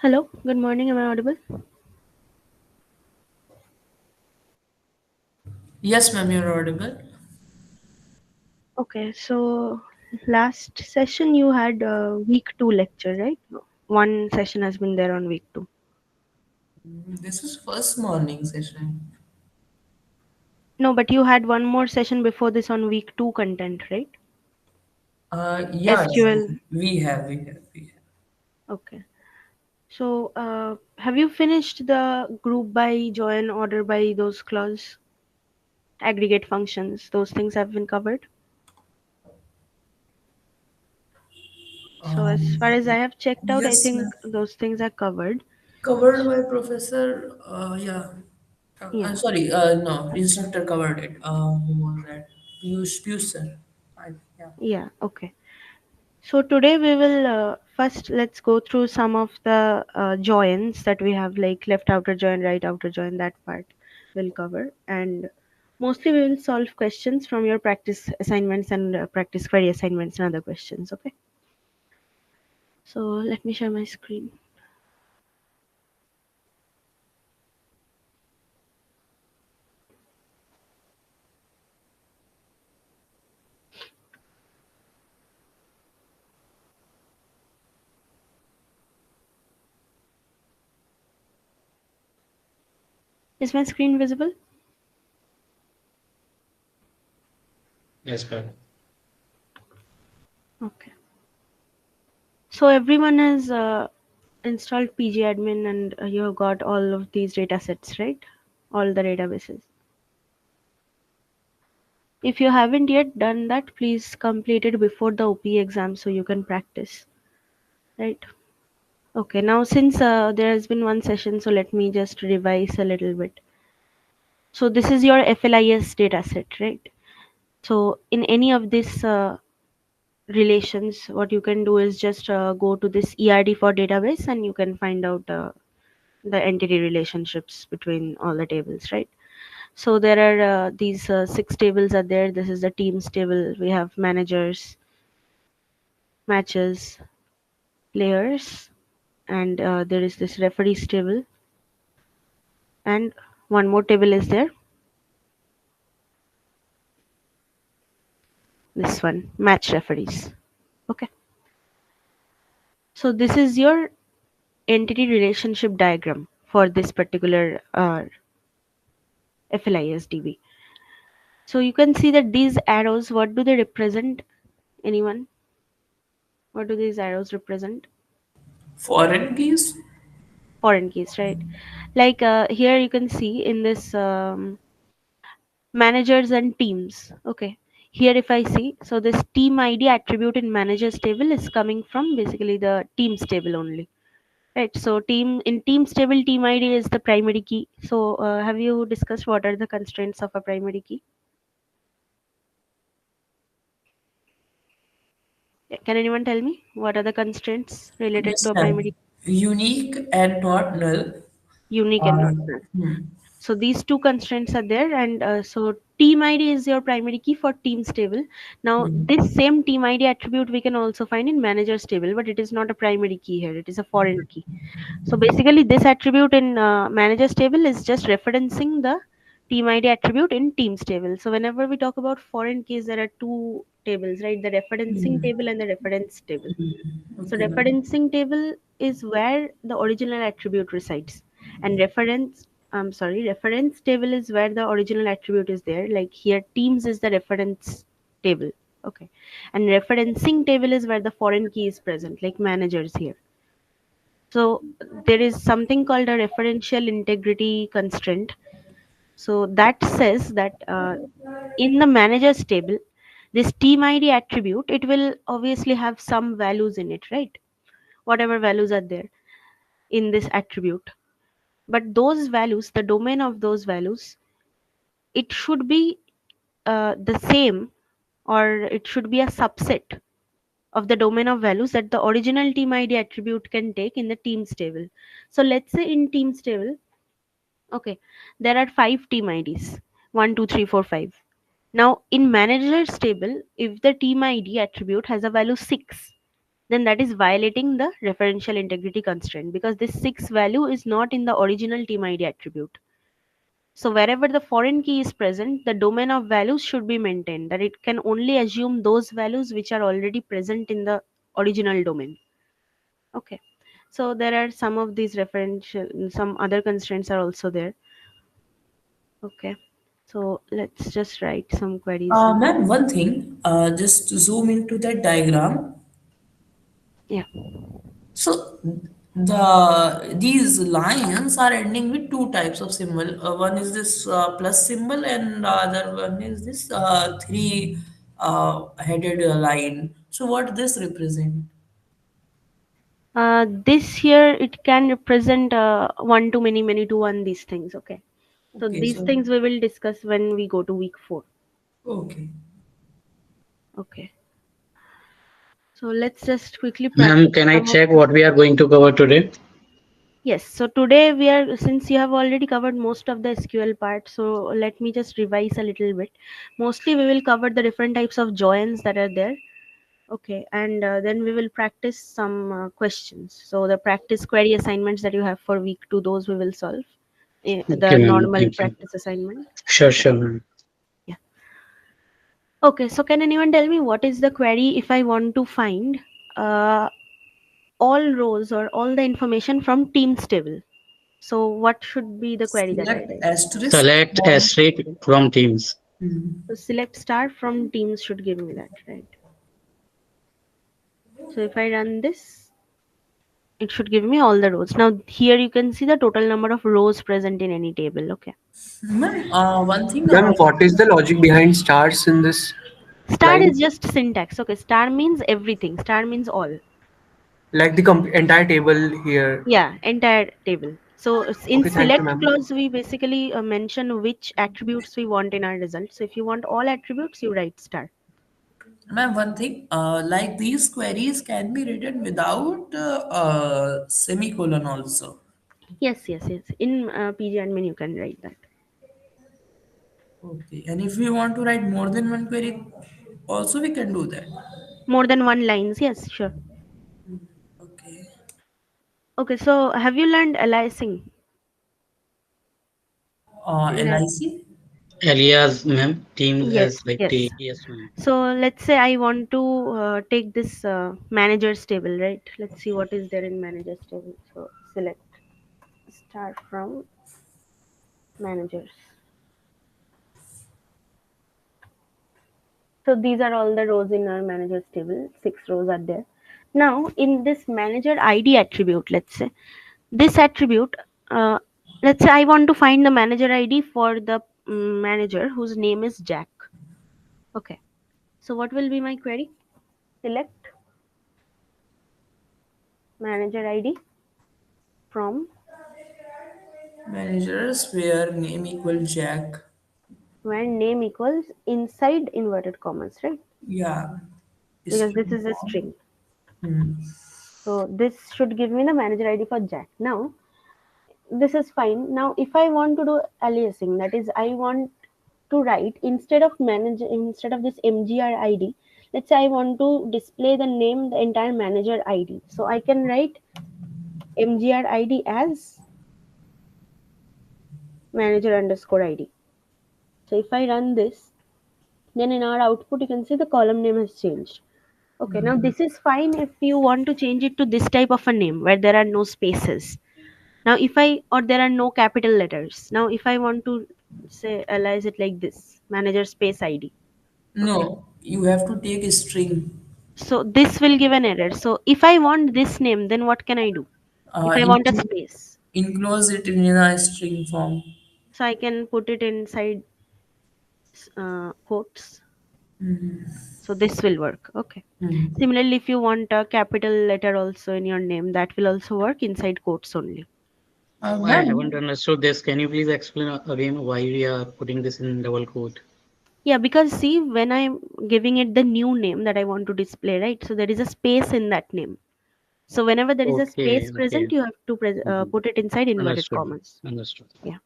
Hello, good morning. Am I audible? Yes, ma'am, you're audible. Okay, so last session you had week two lecture, right? One session has been there on week two. This is first morning session. No, but you had one more session before this on week two content, right? Yeah, SQL. we have. Okay. So, have you finished the group by, join, order by, those clause, aggregate functions? Those things have been covered. So, as Um, far as I have checked out, I yes, ma'am. think those things are covered. Covered by professor. Yeah. Yeah. I'm sorry. No, instructor covered it. Who was that? Piyush sir. Yeah. Yeah. Okay. So today we will first let's go through some of the joins that we have, like left outer join, right outer join. That part we'll cover, and mostly we will solve questions from your practice assignments and practice query assignments and other questions. Okay. So let me share my screen. Is my screen visible? Yes, ma'am. Okay. So everyone has installed pgadmin and you have got all of these data sets, right? All the databases. If you haven't yet done that, please complete it before the OP exam so you can practice, right? Okay, now since there has been one session, so let me just revise a little bit. So this is your FLIS data set, right? So in any of these relations, what you can do is just go to this ERD for database and you can find out the entity relationships between all the tables, right? So there are these six tables are there. This is the teams table. We have managers, matches, players, and there is this referees table, and one more table is there, this one, match referees. Okay, so this is your entity relationship diagram for this particular FLISDB. So you can see that these arrows, what do they represent? Anyone? What do these arrows represent? Foreign keys. Foreign keys, right? Like here you can see in this managers and teams. Okay, here if I see, so this team ID attribute in managers table is coming from basically the teams table only, right? So teams table, team ID is the primary key. So have you discussed what are the constraints of a primary key? Yeah, can anyone tell me what are the constraints related Yes, to a ma'am. primary? Unique and not null. Unique and not Are, null. hmm. So these two constraints are there, and so team ID is your primary key for teams table. Now Hmm. this same team ID attribute we can also find in managers table, but it is not a primary key here. It is a foreign key. So basically, this attribute in managers table is just referencing the team ID attribute in teams table. So whenever we talk about foreign keys, there are two tables, right? The referencing table and the reference table. So Okay, ma'am. referencing table is where the original attribute resides, and reference table is where the original attribute is there. Like here, teams is the reference table. Okay, and referencing table is where the foreign key is present, like managers here. So there is something called a referential integrity constraint. So that says that in the managers table, this team ID attribute, it will obviously have some values in it, right? Whatever values are there in this attribute. But those values, the domain of those values, it should be the same, or it should be a subset of the domain of values that the original team ID attribute can take in the teams table. So let's say in teams table, okay, there are five team IDs, 1, 2, 3, 4, 5. Now in managers table, if the team ID attribute has a value 6, then that is violating the referential integrity constraint, because this 6 value is not in the original team ID attribute. So wherever the foreign key is present, the domain of values should be maintained, that it can only assume those values which are already present in the original domain. Okay. So there are some of these referential, some other constraints are also there. Okay. So let's just write some queries now. Ma'am, one thing, just zoom into that diagram. Yeah. So these lines are ending with two types of symbol. One is this plus symbol, and the other one is this three headed line. So what this represent? This here it can represent one to many, many to one, these things. Okay. So Okay, these so things we will discuss when we go to week 4. okay. Okay. So let's just quickly Ma'am, practice can I some of check the. what we are going to cover today? Yes. So today we are, since you have already covered most of the SQL part, so let me just revise a little bit. Mostly we will cover the different types of joins that are there. Okay. And then we will practice some questions. So the practice query assignments that you have for week 2, those we will solve. Okay, The ma'am. normal Thank you. practice assignment. Sure, Okay. sure, ma'am. Yeah. Okay. So can anyone tell me what is the query if I want to find uh, all rows or all the information from teams table? So what should be the query that I Select write? asterisk Select from. asterisk from Teams. Hmm. So select star from teams should give me that, right? So if I run this, it should give me all the rows. Now here you can see the total number of rows present in any table. Okay. Ma'am, one thing. Ma'am, what is the logic behind stars in this Star is line? just syntax. Okay. Star means everything. Star means all. Like the entire table here. Yeah, entire table. So in Okay, thank you, select ma'am. clause, we basically mention which attributes we want in our result. So if you want all attributes, you write star. Ma'am, one thing, like these queries can be written without semicolon also. Yes, yes, yes. In PG admin, you can write that. Okay, and if we want to write more than one query, also we can do that. More than one lines. Yes, sure. Okay. Okay, so have you learned aliasing? Do you have? LIC? Alias, ma'am. Teams Yes, as like yes. T. Yes, ma'am. So let's say I want to take this managers table, right? Let's see what is there in managers table. So select start from managers. So these are all the rows in our managers table. 6 rows are there. Now in this manager ID attribute, let's say this attribute, uh, let's say I want to find the manager ID for the manager whose name is Jack. Okay. So what will be my query? Select manager ID from Managers where name equal Jack. when name equals inside inverted commas, right? Yeah. Because this String is a form. string. Hmm. So this should give me the manager ID for Jack. Now this is fine. Now if I want to do aliasing, that is I want to write instead of manager, instead of this mgr id, let's say I want to display the name, the entire manager id, so I can write mgr id as manager underscore id. So if I run this, then in our output you can see the column name has changed. Okay, now this is fine if you want to change it to this type of a name where there are no spaces. Now if I, or there are no capital letters, now if I want to say alias it like this, manager space id. Okay, No, you have to take a string. so this will give an error. So if I want this name, then what can I do? If I want a space, Enclose it in a string form. so I can put it inside quotes. So this will work. Okay. Hmm. Similarly, if you want a capital letter also in your name, that will also work inside quotes only. I haven't Ma'am, understood this. Can you please explain again why we are putting this in double quote? Yeah, because see, when I'm giving it the new name that I want to display, right? So there is a space in that name. So whenever there is a Okay, space okay. present, you have to Mhm. put it inside inverted Understood. commas. Understood. Yeah.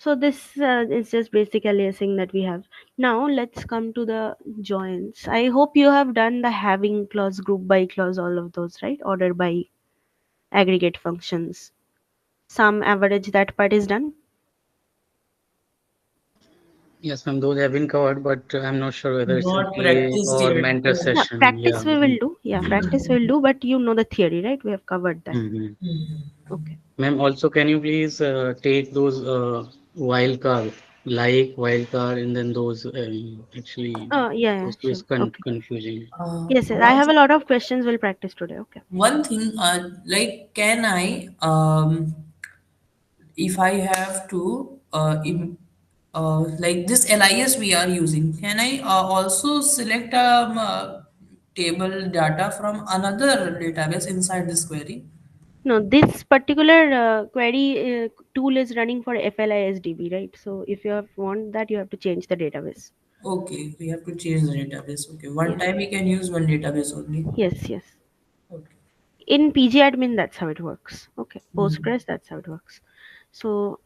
So this is just basic aliasing that we have. Now let's come to the joins. I hope you have done the having clause, group by clause, all of those, right? Order by, aggregate functions. Sum, average, that part is done. Yes, ma'am, those have been covered, but I'm not sure whether it's in Not PA practiced or yet. mentor Yeah, session. Yeah. practice we will do. Yeah, practice we'll do, but you know the theory, right? We have covered that. Mm-hmm. Okay. Ma'am, also can you please take those wildcard, like wildcard, and then those actually Yeah, yeah, those two is sure. Okay. confusing. Yes, yes. I have a lot of questions we'll practice today. Okay. One thing, like, can I, if I have to, like this LIS we are using, can I also select table data from another database inside this query? No, this particular query tool is running for FLISDB, right? So if you have want that, you have to change the database. Okay, we have to change the database. Okay, one Yeah. time we can use one database only. Yes, yes. Okay. In pgadmin, that's how it works. Okay. Mhm. Postgres, that's how it works. So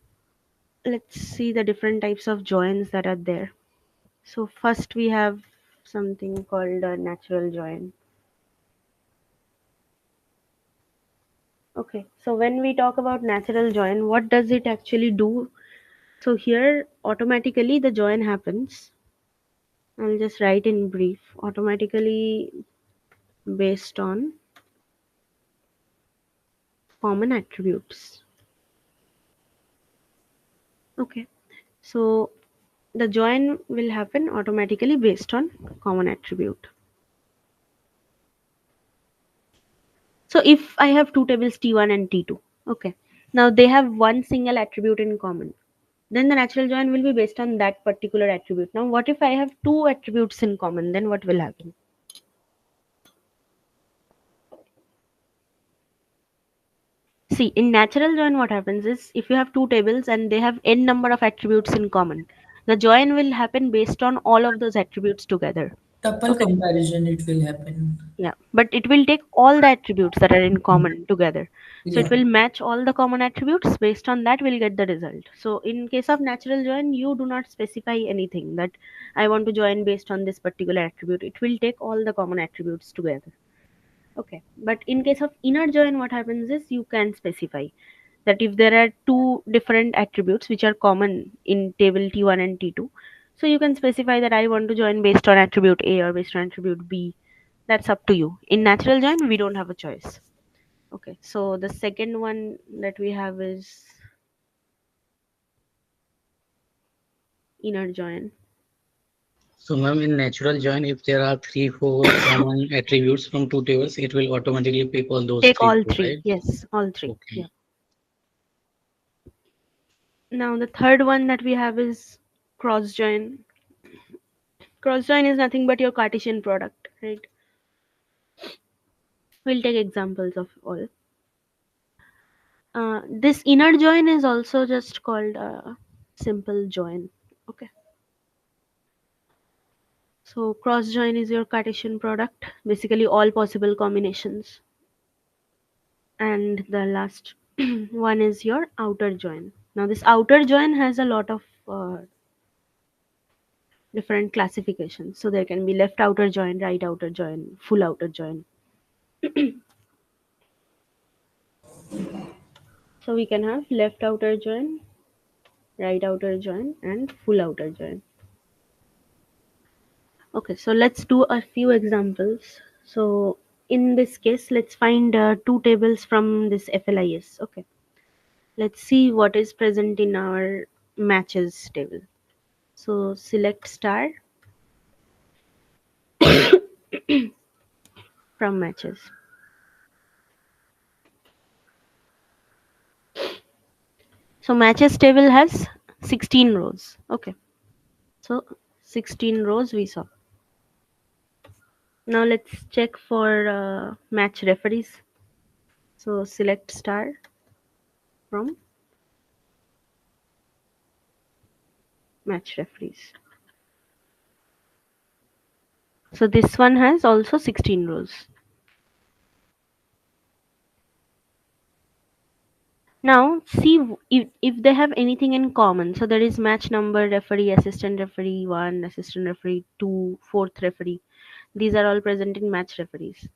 let's see the different types of joins that are there. So first we have something called a natural join. Okay. So when we talk about natural join, what does it actually do? So here automatically the join happens. I'll just write in brief. Automatically based on common attributes. Okay. So the join will happen automatically based on common attribute. So if I have two tables T1 and T2, okay, now they have one single attribute in common, then the natural join will be based on that particular attribute. Now what if I have two attributes in common, then what will happen? See, in natural join what happens is if you have two tables and they have n number of attributes in common, the join will happen based on all of those attributes together. Tuple Okay. comparison it will happen. Yeah, but it will take all the attributes that are in common together. So it Yeah. will match all the common attributes. Based on that, we'll get the result. So in case of natural join, you do not specify anything that I want to join based on this particular attribute. It will take all the common attributes together. Okay. But in case of inner join, what happens is you can specify that if there are two different attributes which are common in table T1 and T2, so you can specify that I want to join based on attribute A or based on attribute B. That's up to you. In natural join we don't have a choice. Okay, so the second one that we have is inner join. So, ma'am, in natural join, if there are three, four common attributes from two tables, it will automatically pick all those Take three, all four, three. right? Yes, all three. Yeah. Okay. Now the third one that we have is cross join. Cross join is nothing but your Cartesian product, right? We'll take examples of all. This inner join is also just called a simple join. Okay. So cross join is your Cartesian product, basically all possible combinations. And the last one is your outer join. Now this outer join has a lot of different classifications. So there can be left outer join, right outer join, full outer join. So we can have left outer join, right outer join, and full outer join. Okay, so let's do a few examples. So in this case, let's find two tables from this FLIS. Okay, let's see what is present in our matches table. So select star from matches. So matches table has 16 rows. Okay, so 16 rows we saw. Now let's check for match referees. So select star from match referees. So this one has also 16 rows. Now see if they have anything in common. So there is match number, referee, assistant referee 1, assistant referee 2, fourth referee. These are all present in match referees.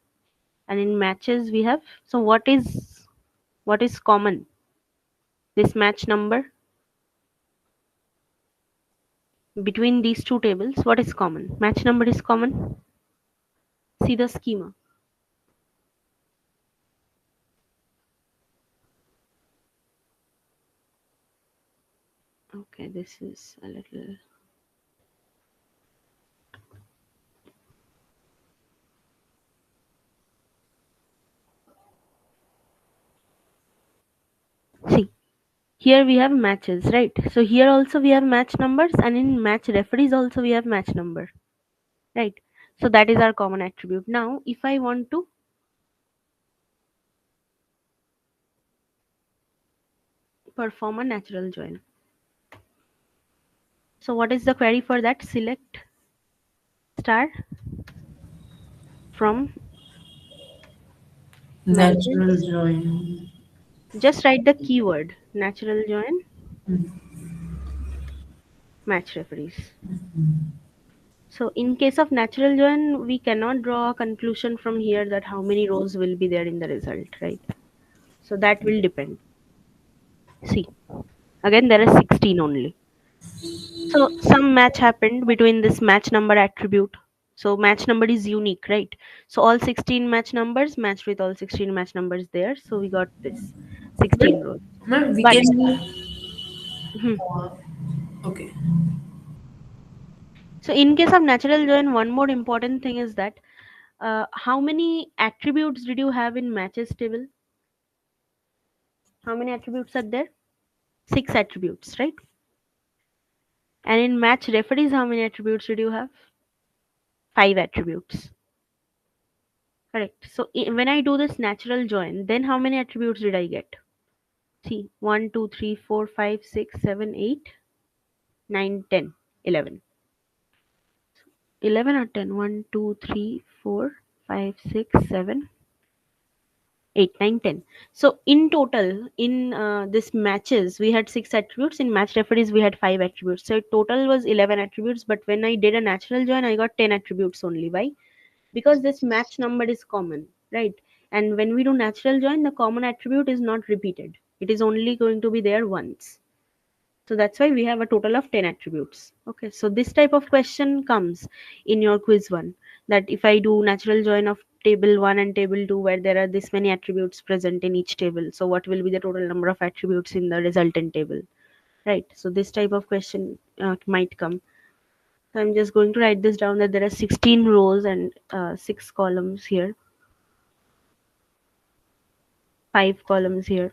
And in matches we have, so what is common? This match number between these two tables, what is common? Match number is common. See the schema. Okay, this is a little. See, here we have matches, right? So here also we have match numbers, and in match referees also we have match number, right? So that is our common attribute. Now, if I want to perform a natural join, so what is the query for that? Select star from Natural matches. join. Just write the keyword natural join match referees. So in case of natural join, we cannot draw a conclusion from here that how many rows will be there in the result, right? So that will depend. See, again there are 16 only. So some match happened between this match number attribute. So match number is unique, right? So all 16 match numbers matched with all 16 match numbers there. So we got this But 16 rows. ma'am, we But can. hmm, Okay. so in case of natural join, one more important thing is that how many attributes did you have in matches table? How many attributes are there? Six attributes, right? And in match referees, how many attributes did you have? Five attributes. Correct. So when I do this natural join, then how many attributes did I get? See, 1, 2, 3, 4, 5, 6, 7, 8, 9, 10, 11. 11 or 10? 1, 2, 3, 4, 5, 6, 7, 8, 9, 10. So in total, in this matches, we had six attributes. In match referees, we had five attributes. So total was 11 attributes. But when I did a natural join, I got 10 attributes only. Why? Because this match number is common, right? And when we do natural join, the common attribute is not repeated. It is only going to be there once. So that's why we have a total of 10 attributes. Okay, so this type of question comes in your quiz one, that if I do natural join of table 1 and table 2 where there are this many attributes present in each table, so what will be the total number of attributes in the resultant table, right? So this type of question might come. So I'm just going to write this down, that there are 16 rows and 6 columns here, 5 columns here,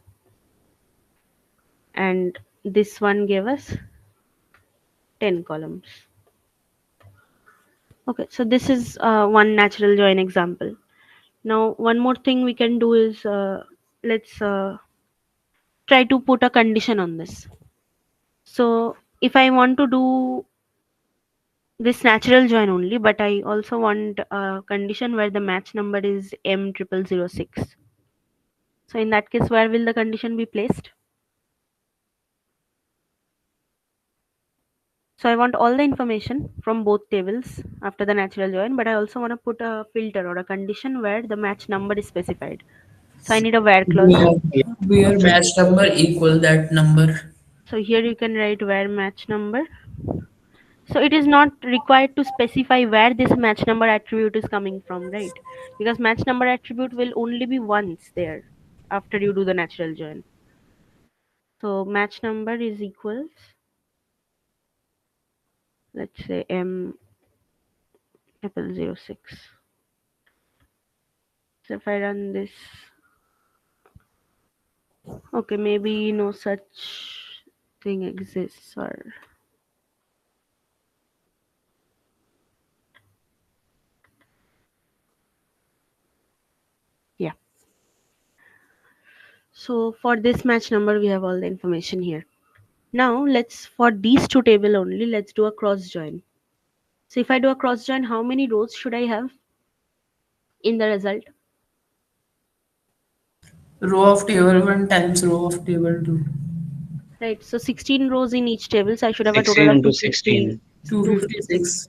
and this one gave us 10 columns. Okay, so this is one natural join example. Now, one more thing we can do is let's try to put a condition on this. So, if I want to do this natural join only, but I also want a condition where the match number is M0006. So, in that case, where will the condition be placed? So, I want all the information from both tables after the natural join, but I also want to put a filter or a condition where the match number is specified. So, I need a where clause. Where, where match number equal that number. So here you can write where match number. So it is not required to specify where this match number attribute is coming from, right? Because match number attribute will only be once there after you do the natural join. So match number is equals, let's say M0006. So if I run this, okay, maybe no such thing exists, or yeah. So for this match number, we have all the information here. Now let's, for these two table only, let's do a cross join. So if I do a cross join, how many rows should I have in the result? Row of table 1 times row of table 2. Right. So 16 rows in each table. So I should have a total 16 of into 250, 16. 256. 256.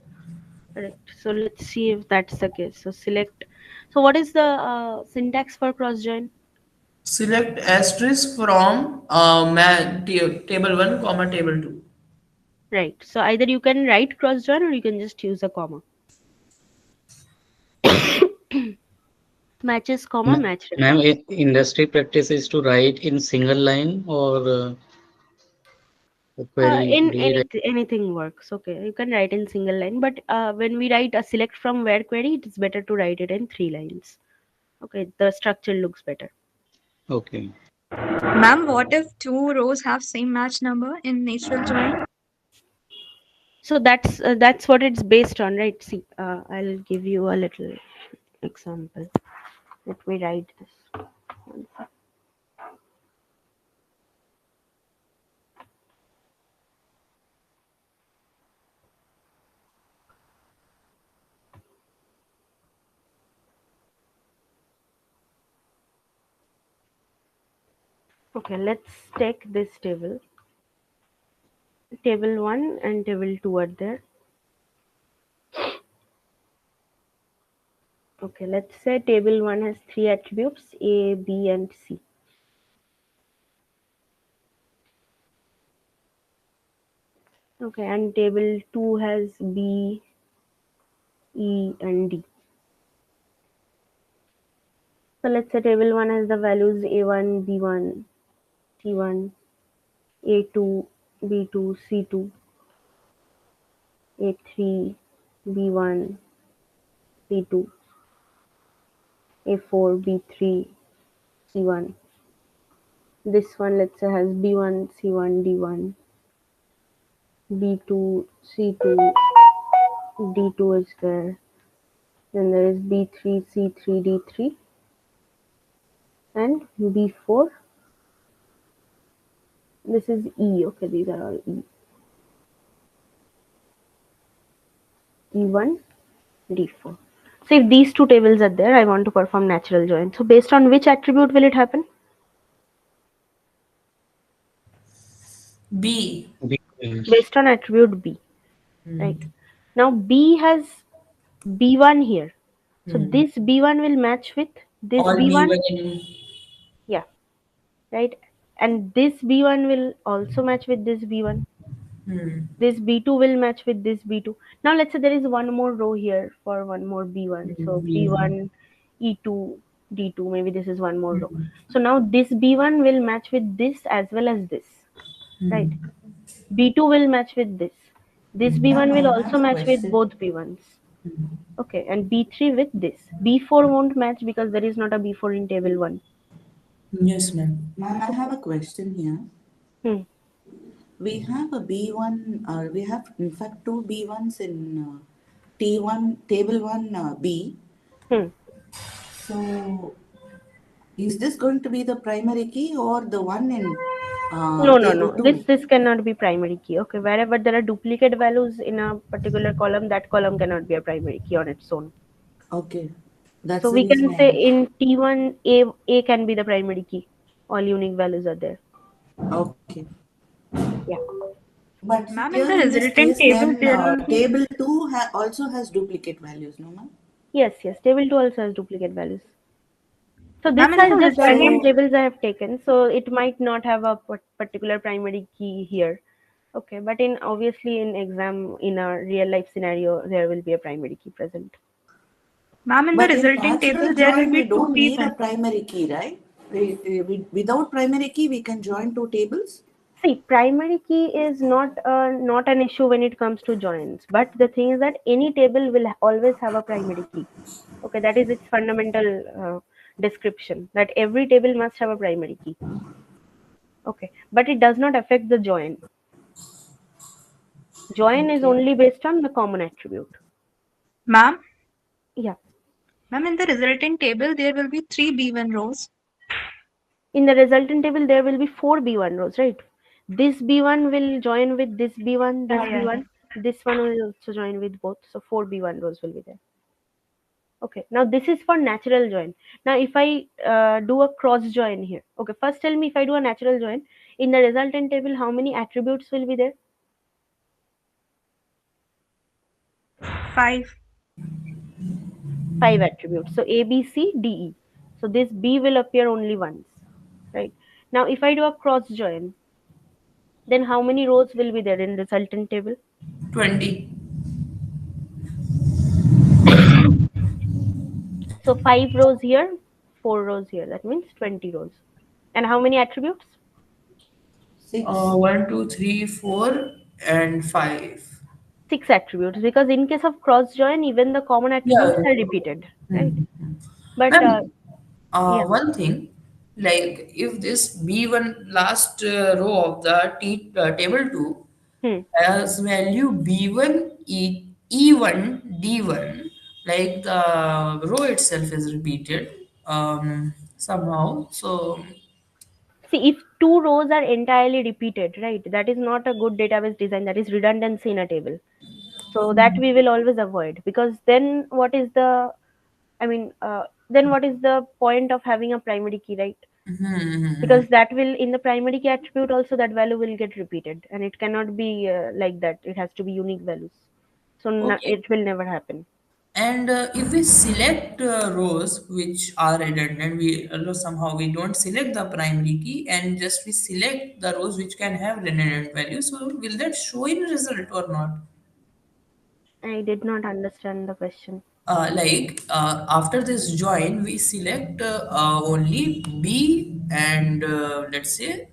Correct. So let's see if that's the case. So select. So what is the syntax for cross join? Select asterisk from table 1 comma table 2. Right. So either you can write cross join or you can just use a comma. Matches comma match Ma'am, reference. industry practice is to write in single line or a query In rewrite. anything works. Okay, you can write in single line, but when we write a select from where query, it is better to write it in 3 lines. Okay, the structure looks better. Okay. Ma'am, what if two rows have same match number in natural join? So that's what it's based on, right? See, I'll give you a little example. Let me write this. Okay, let's take this table. Table 1 and table 2 are there. Okay, let's say table 1 has three attributes A, B, and C. Okay, and table 2 has B, E, and D. So let's say table 1 has the values A1, B1, C1, A2, B2, C2, A3, B1, C2, A4, B3, C1. This one, let's say, has B1, C1, D1, B2, C2, D2 is there. Then there is B3, C3, D3, and B4. This is E. Okay, these are all E. E1, D4. So if these two tables are there, I want to perform natural join. So based on which attribute will it happen? B. Yes. Based on attribute B, right? Now B has B1 here. So this B1 will match with this All B1. B1 in. Yeah, right. And this B1 will also match with this B1. This B2 will match with this B2. Now let's say there is one more row here for one more B1. So B1. B1, E2, D2, maybe this is one more row. So now this B1 will match with this as well as this, right? B2 will match with this. This Ma'am, B1 I will have also a match with question. both B1s. Okay, and B3 with this. B4 won't match because there is not a B4 in table 1. Yes, ma'am. Ma'am, I have a question here. Hmm. We have a B1, we have in fact two B1s in T1, table 1 B. Hmm. So, is this going to be the primary key or the one in No, no, table no. This 2? this cannot be primary key. Okay, wherever there are duplicate values in a particular column, that column cannot be a primary key on its own. Okay, So that's the we reason can I say am. in T1, A can be the primary key. All unique values are there. Okay. Yeah. But Ma'am, in here the in this resultant case, table, then there will be. table 2 also has duplicate values, no ma'am? Yes, yes. Table 2 also has duplicate values. So Ma'am, these in the are just random resultant. So, tables I have taken. So it might not have a particular primary key here. Okay, but in obviously in exam in a real life scenario, there will be a primary key present. Ma'am, in the but in resultant table, natural there will join, be we two don't need a B1. primary key, right? Without primary key, we can join two tables. See, primary key is not an issue when it comes to joins, but the thing is that any table will always have a primary key. Okay, that is its fundamental description that every table must have a primary key. Okay, but it does not affect the join. Join is Okay. only based on the common attribute. Ma'am, Yeah. ma'am, in the resultant table, there will be three B1 rows. In the resultant table, there will be four B1 rows, right? This B1 will join with this B1, Yeah, this yeah. B1. This one will also join with both. So four B1 rows will be there. Okay, now this is for natural join. Now if I do a cross join here, okay, first tell me, if I do a natural join, in the resultant table, how many attributes will be there? 5. 5 attributes. So A, B, C, D, E. So this B will appear only once, right? Now if I do a cross join, then how many rows will be there in resultant table? 20. So 5 rows here, 4 rows here. That means 20 rows. And how many attributes? 6. 1, 2, 3, 4, and 5. 6 attributes, because in case of cross join, even the common Yeah. attributes are repeated, right? Hmm. But Ma'am, yeah. one thing, like if this B1 last row of the table 2 Hmm. has value B1, E1, D1, like the row itself is repeated somehow. So, See, if two rows are entirely repeated, right, that is not a good database design. That is redundancy in a table. So that we will always avoid, because then what is the, I mean, then what is the point of having a primary key, right? hmm, Because that will, in the primary key attribute also, that value will get repeated, and it cannot be like that. It has to be unique values. So okay. it will never happen. And if we select rows which are redundant, we somehow we don't select the primary key and just we select the rows which can have redundant values. So will that show in result or not? I did not understand the question. After this join, we select only B and let's say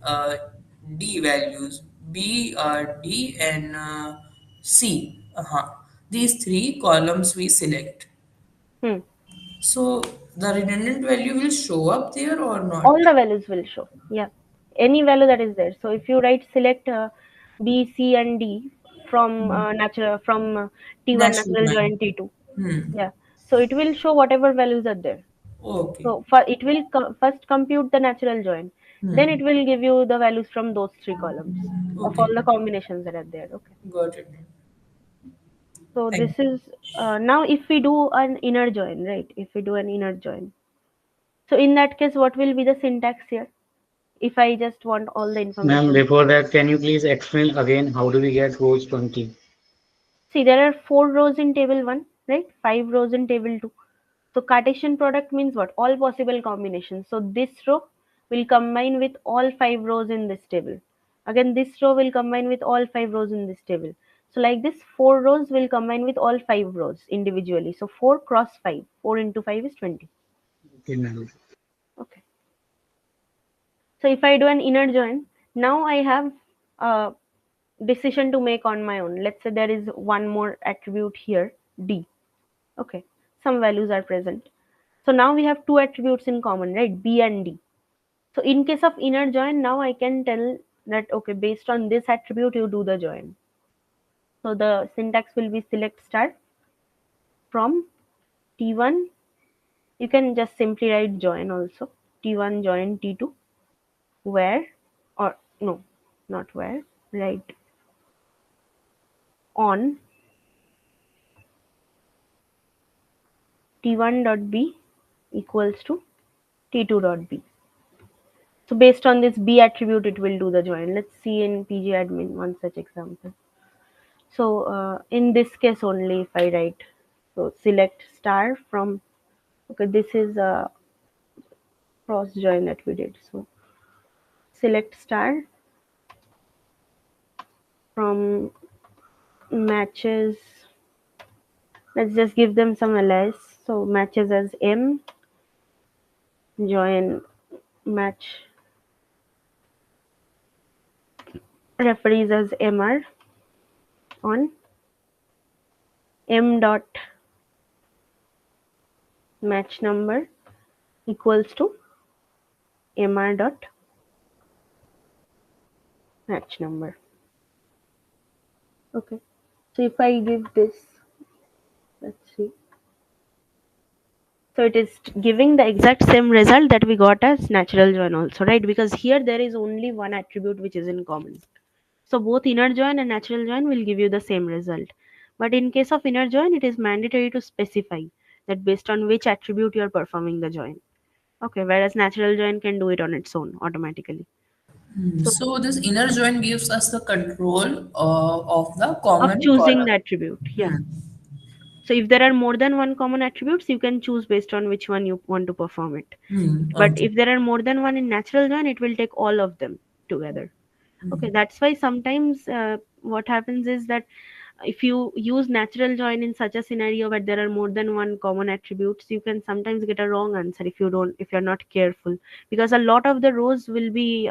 D values, B, D, and C. These three columns we select. Hmm. So the redundant value will show up there or All not? the values will show. Yeah, any value that is there. So if you write select B, C, and D from natural from T1 Natural natural join. join T2. Hmm. Yeah, so it will show whatever values are there. Okay. So for it will first compute the natural join, then Hmm. it will give you the values from those three columns of all Okay. the combinations that are there. Okay. Got it. So Thank this is now if we do an inner join, right? If we do an inner join, so in that case, what will be the syntax here? If I just want all the Ma'am, information. before that, can you please explain again how do we get rows 20? See, there are 4 rows in table 1, right? 5 rows in table 2. So Cartesian product means what? All possible combinations. So this row will combine with all 5 rows in this table. Again, this row will combine with all 5 rows in this table. So like this, 4 rows will combine with all 5 rows individually. So 4 cross 5. 4 into 5 is 20. Okay, ma'am. Okay. So if I do an inner join, now I have a decision to make on my own. Let's say there is one more attribute here, D. Okay, some values are present. So now we have two attributes in common, right? B and D. So in case of inner join, now I can tell that, okay, based on this attribute, you do the join. So the syntax will be select star from T1. You can just simply write join also. T1 join T2, where, or no, not where, right, on T1 dot B equals to T2 dot B. So based on this B attribute, it will do the join. Let's see in PG admin one such example. So in this case only, if I write, so select star from, okay, this is a cross join that we did. So select star from matches. Let's just give them some alias. So matches as M, join match referees as MR on M dot match number equals to MR dot match number. Okay. So if I give this, let's see. So it is giving the exact same result that we got as natural join also, right? Because here there is only one attribute which is in common. So both inner join and natural join will give you the same result. But in case of inner join, it is mandatory to specify that based on which attribute you are performing the join. Okay, whereas natural join can do it on its own automatically. So So this inner join gives us the control of the of common choosing column. the attribute, yeah. Hmm. So if there are more than one common attributes, you can choose based on which one you want to perform it. But Okay. if there are more than one in natural join, it will take all of them together. Okay, that's why sometimes what happens is that if you use natural join in such a scenario where there are more than one common attributes, you can sometimes get a wrong answer if you're not careful, because a lot of the rows will be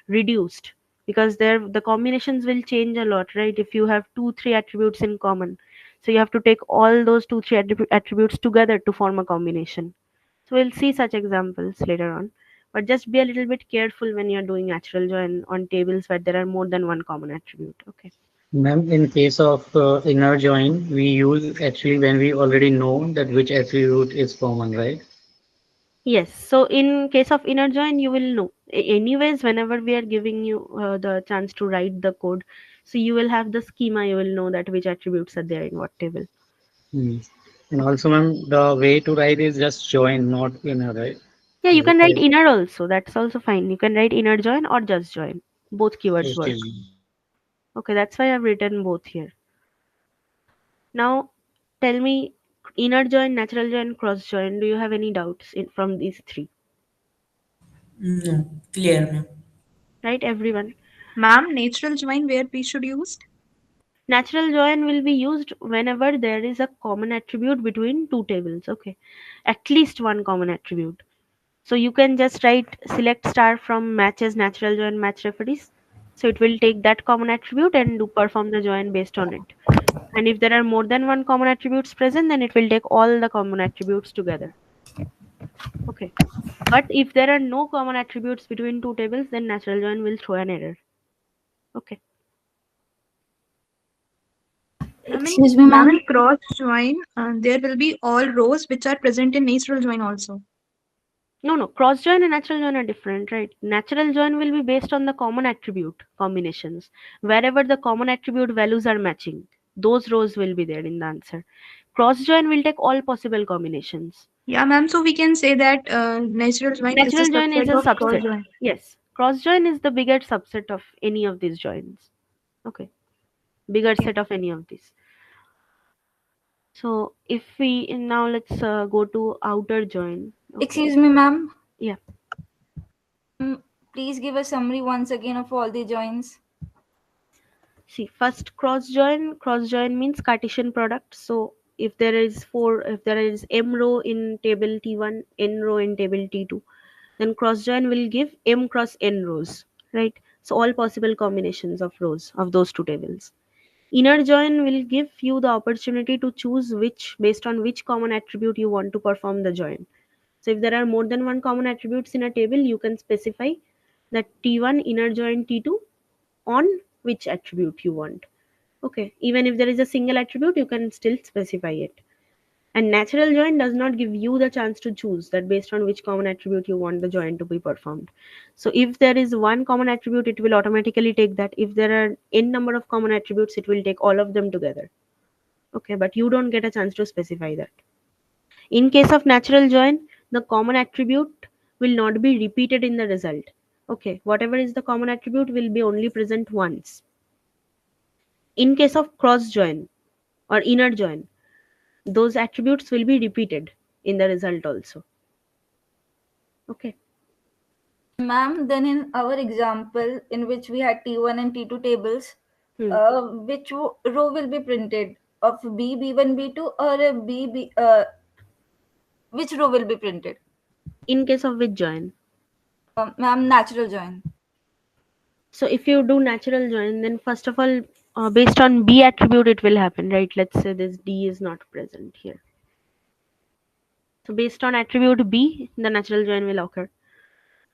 reduced, because there the combinations will change a lot, right? If you have two three attributes in common, so you have to take all those two three attributes together to form a combination. So we'll see such examples later on. But just be a little bit careful when you're doing natural join on tables where there are more than one common attribute. Okay. Ma'am, in case of inner join, we use actually when we already know that which attribute is common, right? Yes. So in case of inner join, you will know. Anyways, whenever we are giving you the chance to write the code, so you will have the schema. You will know that which attributes are there in what table. Hmm. And Okay. also, ma'am, the way to write is just join, not inner, right? Yeah, you Is it can write right? inner also. That's also fine. You can write inner join or just join. Both keywords Okay. work. Okay, that's why I've written both here. Now, tell me, inner join, natural join, cross join. Do you have any doubts from these three? No, clear, ma'am. Right, everyone? Ma'am, natural join where we should use? Natural join will be used whenever there is a common attribute between two tables. Okay, at least one common attribute. So you can just write select star from matches natural join match referees. So it will take that common attribute and do perform the join based on it. And if there are more than one common attributes present, then it will take all the common attributes together. Okay. But if there are no common attributes between two tables, then natural join will throw an error. Okay. Excuse me, Ma'am, ma'am. in cross join, there will be all rows which are present in natural join also. No, no. Cross join and natural join are different, right? Natural join will be based on the common attribute combinations. Wherever the common attribute values are matching, those rows will be there in the answer. Cross join will take all possible combinations. Yeah, ma'am. So we can say that natural join is the Natural join is subset a of cross subset. join. Yes. Cross join is the bigger subset of any of these joins. Okay. Bigger Okay. set of any of these. So if we now let's go to outer join. Okay. Excuse me, ma'am. Yeah. Please give a summary once again of all the joins. See, first cross join means Cartesian product. So if there is m row in table T1, n row in table T2, then cross join will give m cross n rows, right? So all possible combinations of rows of those two tables. Inner join will give you the opportunity to choose which based on which common attribute you want to perform the join. So if there are more than one common attributes in a table, you can specify that T1 inner join T2 on which attribute you want. Okay, even if there is a single attribute, you can still specify it. And natural join does not give you the chance to choose that based on which common attribute you want the join to be performed. So if there is one common attribute, it will automatically take that. If there are n number of common attributes, it will take all of them together. Okay, but you don't get a chance to specify that. In case of natural join, the common attribute will not be repeated in the result. Okay, whatever is the common attribute will be only present once. In case of cross join or inner join, those attributes will be repeated in the result also. Okay. Ma'am, then in our example, in which we had T1 and T2 tables, Hmm. which row will be printed? Of B, B1, B2, or a B, B, which row will be printed? In case of which join? Ma'am, natural join. So if you do natural join, then first of all, based on B attribute, it will happen, right? Let's say this D is not present here. So based on attribute B, the natural join will occur.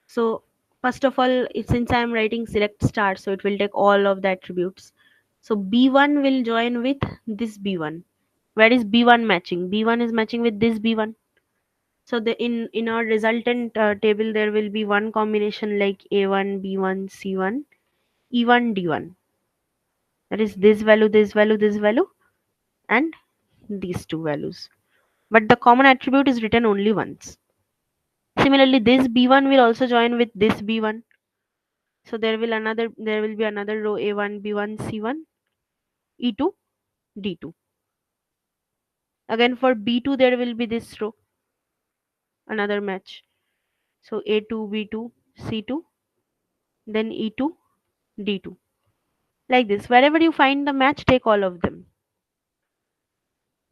So first of all, since I am writing select star, so it will take all of the attributes. So B1 will join with this B1. Where is B1 matching? B1 is matching with this B1. So the in our resultant table, there will be one combination like A1, B1, C1, E1, D1. That is this value, and these two values. but the common attribute is written only once. Similarly, this B1 will also join with this B1. So there will be another row A1, B1, C1, E2, D2. Again for B2 there will be this row, another match. So A2, B2, C2, then E2, D2. Like this. Wherever you find the match, take all of them.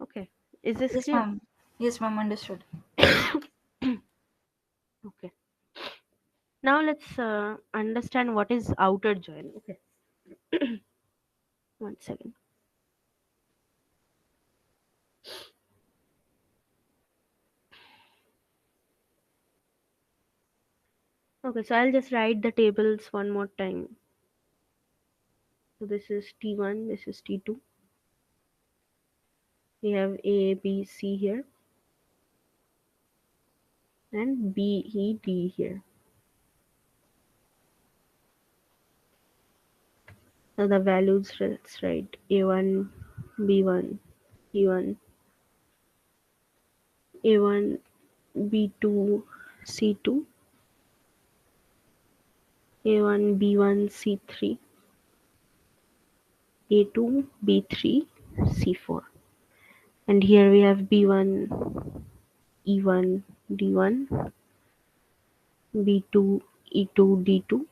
Okay. Is this Yes, clear? ma'am. Yes, ma'am. Understood. Okay. Now let's understand what is outer join. Okay. One second. Okay, so I'll just write the tables one more time. So this is T1, this is T2. We have A, B, C here, and B, E, D here. So the values, let's write A1, B1, E1, A1, B2, C2, A1, B1, C3, A2, B3, C4. And here we have B1, E1, D1, B2, E2, D2,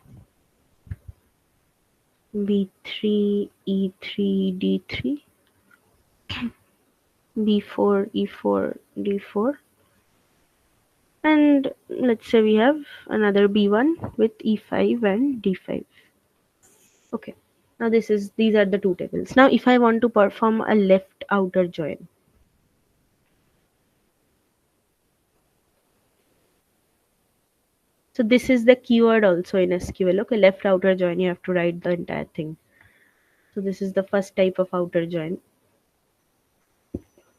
B3, E3, D3, B4, E4, D4, and let's say we have another B1 with E5 and D5. Okay. Now these are the two tables. Now if I want to perform a left outer join, so this is the keyword also in SQL. Okay, left outer join, you have to write the entire thing. So this is the first type of outer join.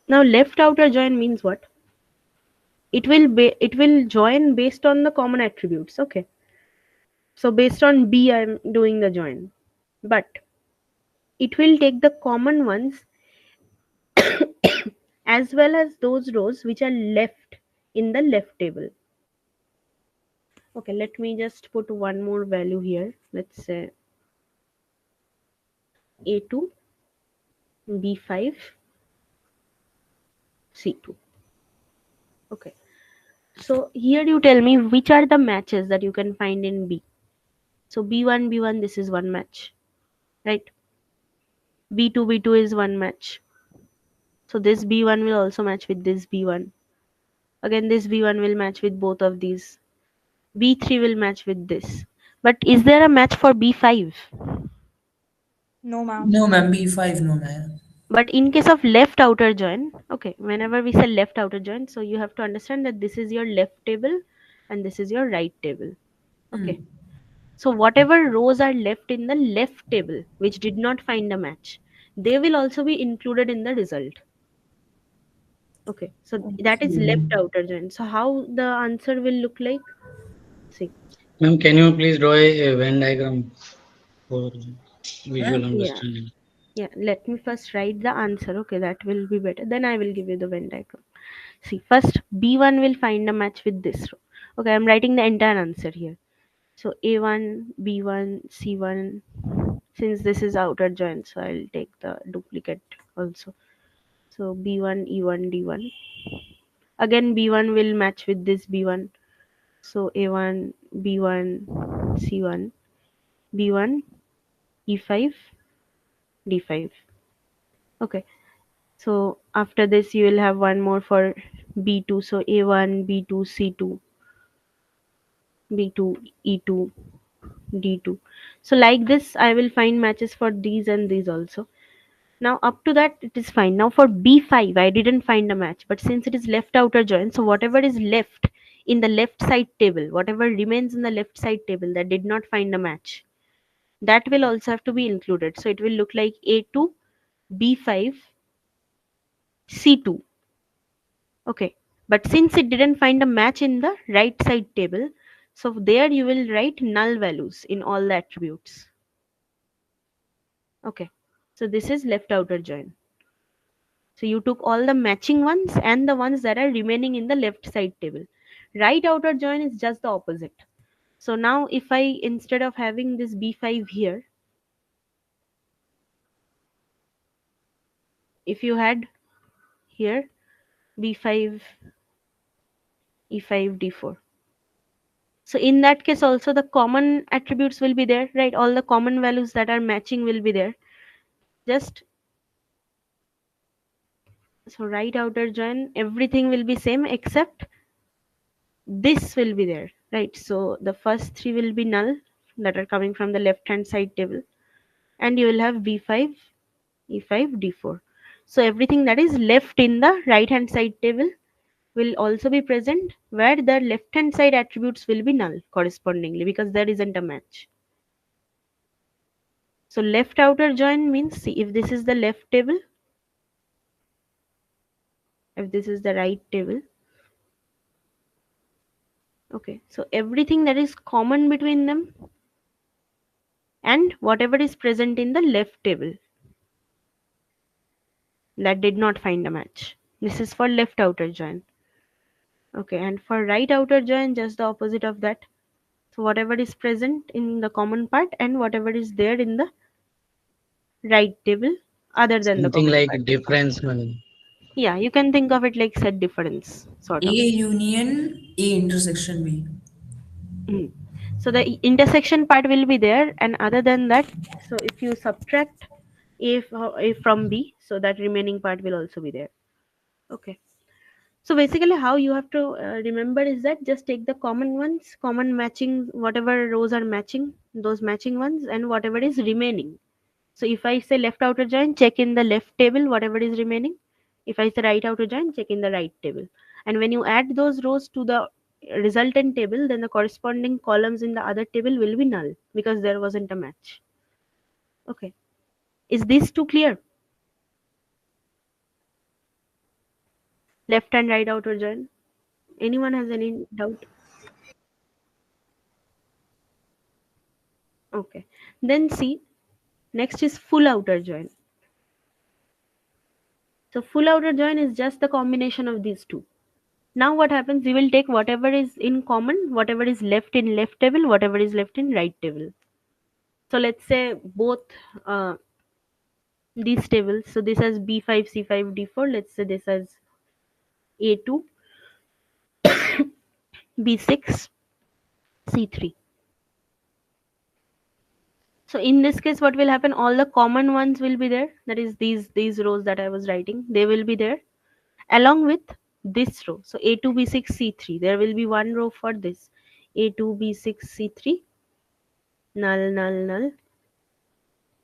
Now left outer join means what? It will join based on the common attributes. Okay. So based on B I'm doing the join. But it will take the common ones as well as those rows which are left in the left table. Okay, let me just put one more value here. Let's say A2, B5, C2. Okay. So here you tell me which are the matches that you can find in B. So B1, B1, this is one match, right? B2, B2 is one match. So this B1 will also match with this B1. Again, this B1 will match with both of these. B3 will match with this. But is there a match for B5? No, ma'am. No, ma'am. B5, no, ma'am. But in case of left outer join, okay, whenever we say left outer join, so you have to understand that this is your left table and this is your right table. Okay. So whatever rows are left in the left table which did not find a match, they will also be included in the result. Okay. So that is Okay. left outer join. So how the answer will look like? See. Ma'am, can you please draw a Venn diagram for visual Yeah. understanding? Yeah. Let me first write the answer. Okay, that will be better. Then I will give you the Venn diagram. See, first B1 will find a match with this row. Okay, I'm writing the entire answer here. So A1, B1, C1. Since this is outer join, so I'll take the duplicate also. So B1, E1, D1. Again, B1 will match with this B1. So A1, B1, C1, B1, E5, D5. Okay. So after this, you will have one more for B2. So A1, B2, C2, B2, E2, D2. So like this, I will find matches for these and these also. Now up to that, it is fine. Now for B5, I didn't find a match. But since it is left outer join, so whatever is left in the left side table, whatever remains in the left side table that did not find a match, that will also have to be included. So it will look like A2, B5, C2. Okay. But since it didn't find a match in the right side table, so there you will write null values in all the attributes. Okay. So this is left outer join. So you took all the matching ones and the ones that are remaining in the left side table. Right outer join is just the opposite. So now if I, instead of having this B5 here, if you had here B5, E5, D4. So in that case also the common attributes will be there, right? All the common values that are matching will be there. Just so right outer join, everything will be same except this will be there, right? So the first three will be null that are coming from the left hand side table, and you will have B5, E5, D4. So everything that is left in the right hand side table will also be present, where the left hand side attributes will be null correspondingly because there isn't a match. So left outer join means, see, if this is the left table, if this is the right table, okay, so everything that is common between them and whatever is present in the left table that did not find a match, this is for left outer join. Okay, and for right outer join, just the opposite of that. So whatever is present in the common part and whatever is there in the right table other than the Something common like part. difference one. Yeah, you can think of it like set difference, sort A of. union A intersection B. Mm. So the intersection part will be there, and other than that, so if you subtract A from B, so that remaining part will also be there. Okay. So basically, how you have to remember is that just take the common ones, common matching, whatever rows are matching, those matching ones, and whatever is remaining. So if I say left outer join, check in the left table, whatever is remaining. If I say right outer join, check in the right table. And when you add those rows to the resultant table, then the corresponding columns in the other table will be null because there wasn't a match. Okay. Is this too clear? Left and right outer join. Anyone has any doubt? Okay. Then see, next is full outer join. So full outer join is just the combination of these two. Now what happens? We will take whatever is in common, whatever is left in left table, whatever is left in right table. So let's say both these tables. So this has B5, C5, D4. Let's say this has A2, B6, C3. So in this case, what will happen? All the common ones will be there. That is these rows that I was writing. They will be there along with this row. So A2, B6, C3. There will be one row for this. A2, B6, C3. Null, null, null.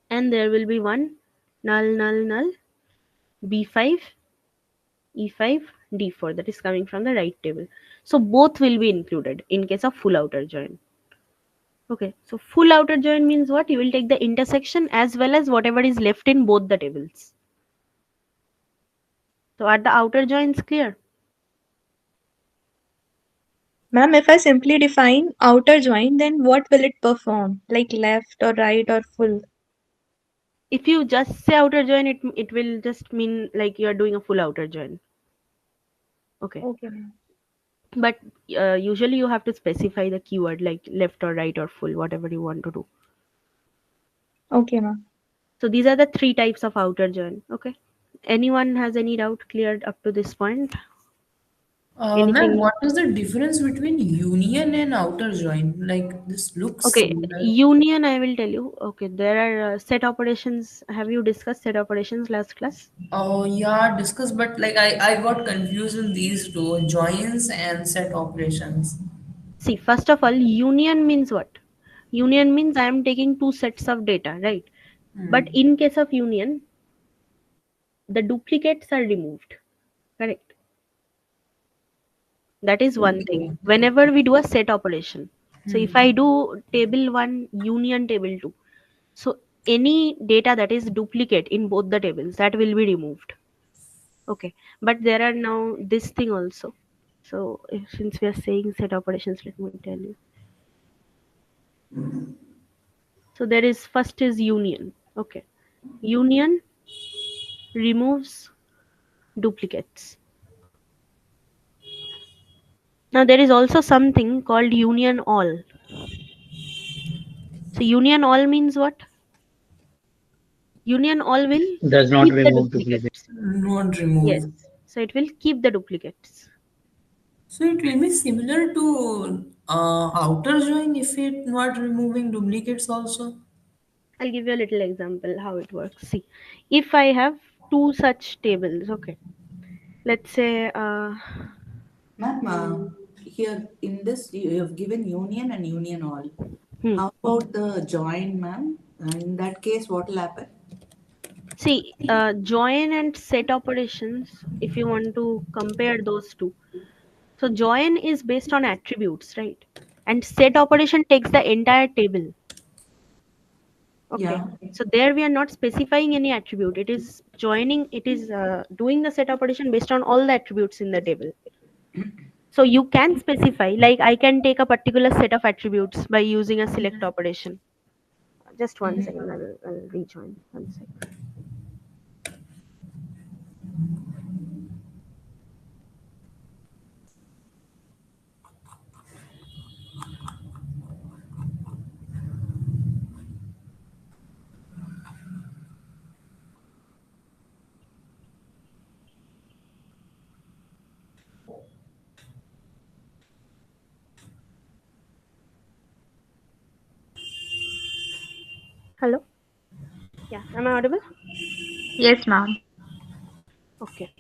And there will be one null, null, null. B5, E5, D4 that is coming from the right table. So both will be included in case of full outer join. Okay, so full outer join means what? You will take the intersection as well as whatever is left in both the tables. So are the outer joins clear? Ma'am, if I simply define outer join, then what will it perform? Like left or right or full? If you just say outer join, it will just mean like you are doing a full outer join. Okay, Okay, ma'am. but usually you have to specify the keyword like left or right or full, whatever you want to do. Okay, ma'am. So these are the three types of outer join. Okay. Anyone has any doubt cleared up to this point? Ma'am, Anything? what is the difference between union and outer join? Like this looks Okay. similar. Union, I will tell you. Okay. There are set operations. Have you discussed set operations last class? Oh yeah, discuss, but like I got confused in these two, joins and set operations. See, first of all, union means what? Union means I am taking two sets of data, right? But Hmm. in case of union, the duplicates are removed. Correct. That is one thing. Okay. Whenever we do a set operation. So if Hmm. I do table 1, union table 2. So any data that is duplicate in both the tables, that will be removed. Okay. But there are now this thing also. So since we are saying set operations, let me tell you. So there is first is union. Okay. Union removes duplicates. Now there is also something called union all. So union all means what? Union all will Does not keep the remove duplicate. duplicates. Not Yes. remove. So it will keep the duplicates. So it will be similar to outer join if it not removing duplicates also. I'll give you a little example how it works. See, if I have two such tables, okay. Let's say, Ma'am, mm, here in this you have given union and union all. hmm. How about the join, ma'am? In that case, what will happen? See, join and set operations, if you want to compare those two. So join is based on attributes, right? And set operation takes the entire table. Okay. Yeah. So there we are not specifying any attribute. It is joining, it is doing the set operation based on all the attributes in the table. So you can specify, like I can take a particular set of attributes by using a select operation. Just one second, I'll rejoin. One sec. Hello? Yeah, am I audible? Yes, ma'am. Okay.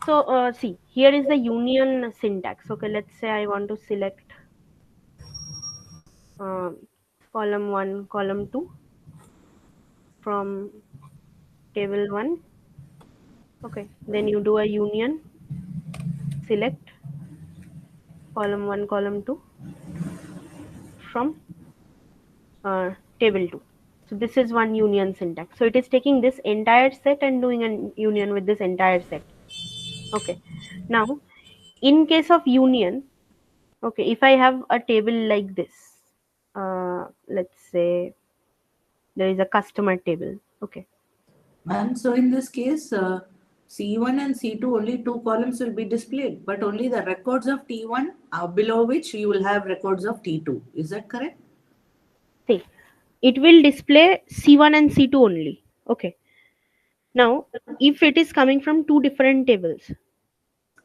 So see, here is the union syntax. Okay, let's say I want to select um, column 1, column 2 from table 1. Okay, then you do a union, select column 1, column 2 from table 2. So this is one union syntax. So it is taking this entire set and doing a union with this entire set. Okay. Now, in case of union, okay, if I have a table like this, let's say there is a customer table. Okay. Ma'am, so in this case, C1 and C2 only two columns will be displayed, but only the records of T1 below which you will have records of T2. Is that correct? See, it will display C1 and C2 only. Okay. Now, if it is coming from two different tables,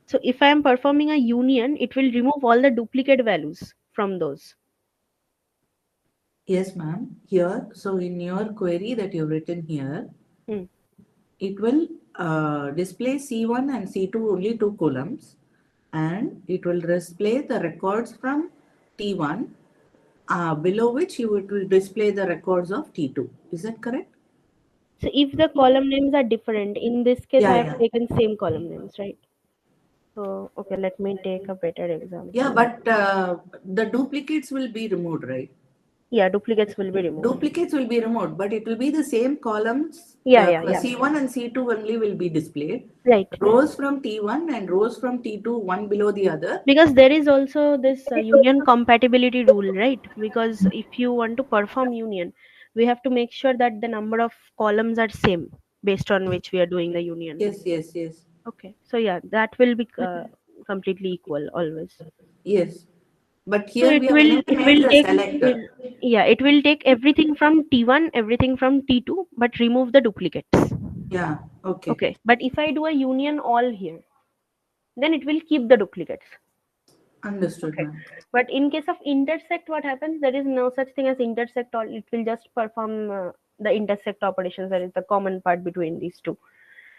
so if I am performing a union, it will remove all the duplicate values from those. Yes, ma'am. Here, so in your query that you've written here, Hmm. it will display C1 and C2 only two columns, and it will display the records from T1 below which it will display the records of T2. Is that correct? So if the column names are different, in this case, I Yeah, have yeah. taken same column names, right? So, okay, let me take a better Yeah, example. but the duplicates will be removed, right? Yeah, duplicates will be removed. Duplicates will be removed, but it will be the same columns. Yeah, yeah, yeah. C1 and C2 only will be displayed. Right. Rows from T1 and rows from T2, one below the other. Because there is also this union compatibility rule, right? Because if you want to perform union, we have to make sure that the number of columns are same based on which we are doing the union. Yes, yes, yes, Okay. So yeah, that will be completely equal always. yes. But So here we have anyway it made will the take selector. yeah, it will take everything from T1, everything from T2, but remove the duplicates. Yeah, okay. Okay. But if I do a union all here, then it will keep the duplicates. Understood, Okay. ma'am. But in case of intersect, what happens? There is no such thing as intersect all. It will just perform the intersect operations. That is the common part between these two.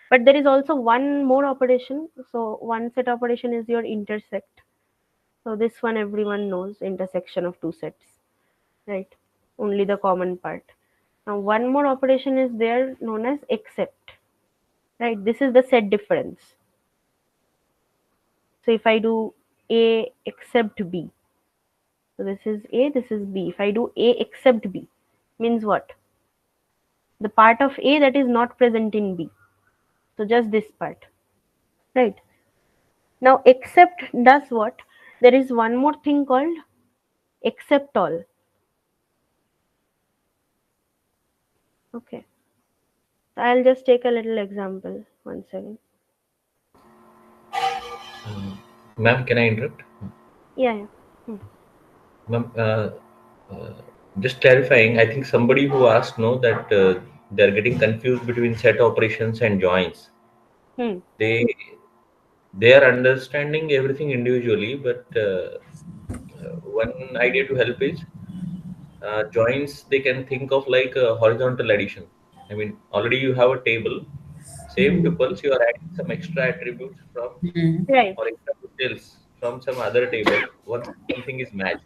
But there is also one more operation. So one set operation is your intersect. So this one everyone knows, intersection of two sets, right? Only the common part. Now one more operation is there known as except, right? This is the set difference. So if I do A except B, so this is A, this is B. If I do A except B, means what? The part of A that is not present in B. So just this part, right? Now except does what? There is one more thing called except all. Okay. So I'll just take a little example. One second. Ma'am, can I interrupt? Yeah, yeah. Hmm. Ma'am, uh, just clarifying, I think somebody who asked no that they're getting confused between set operations and joins. Hmm. They they are understanding everything individually, but one idea to help is joins. They can think of like a horizontal addition. I mean, already you have a table, same Hmm. tuples, you are adding some extra attributes from Hmm. Right. or extra details from some other table once something is matched.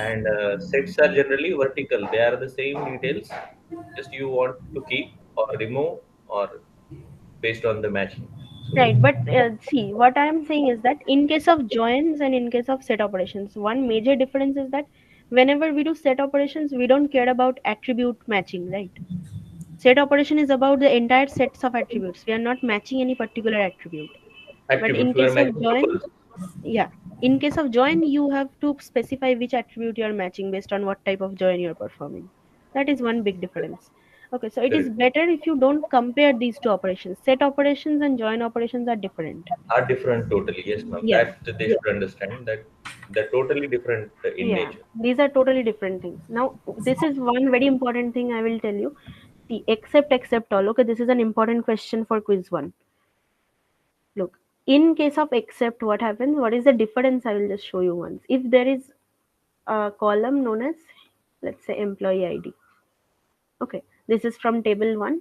And sets are generally vertical. They are the same details, just you want to keep or remove or based on the matching. So Right, but see, what I am saying is that in case of joins and in case of set operations, one major difference is that whenever we do set operations, we don't care about attribute matching, right? Set operation is about the entire sets of attributes. We are not matching any particular attribute. But in attributes, we are case of matching join, tuples. yeah, in case of join, you have to specify which attribute you are matching based on what type of join you are performing. That is one big difference. Okay, so it is Correct. better if you don't compare these two operations. Set operations and join operations are different. Are different totally. Yes, ma'am. Yeah, That they should understand that they're totally different in yeah, nature. these are totally different things. Now, this is one very important thing I will tell you. See, except all. Okay, this is an important question for quiz one. Look, in case of except, what happens? What is the difference? I will just show you once. If there is a column known as, let's say, employee ID. Okay, this is from table 1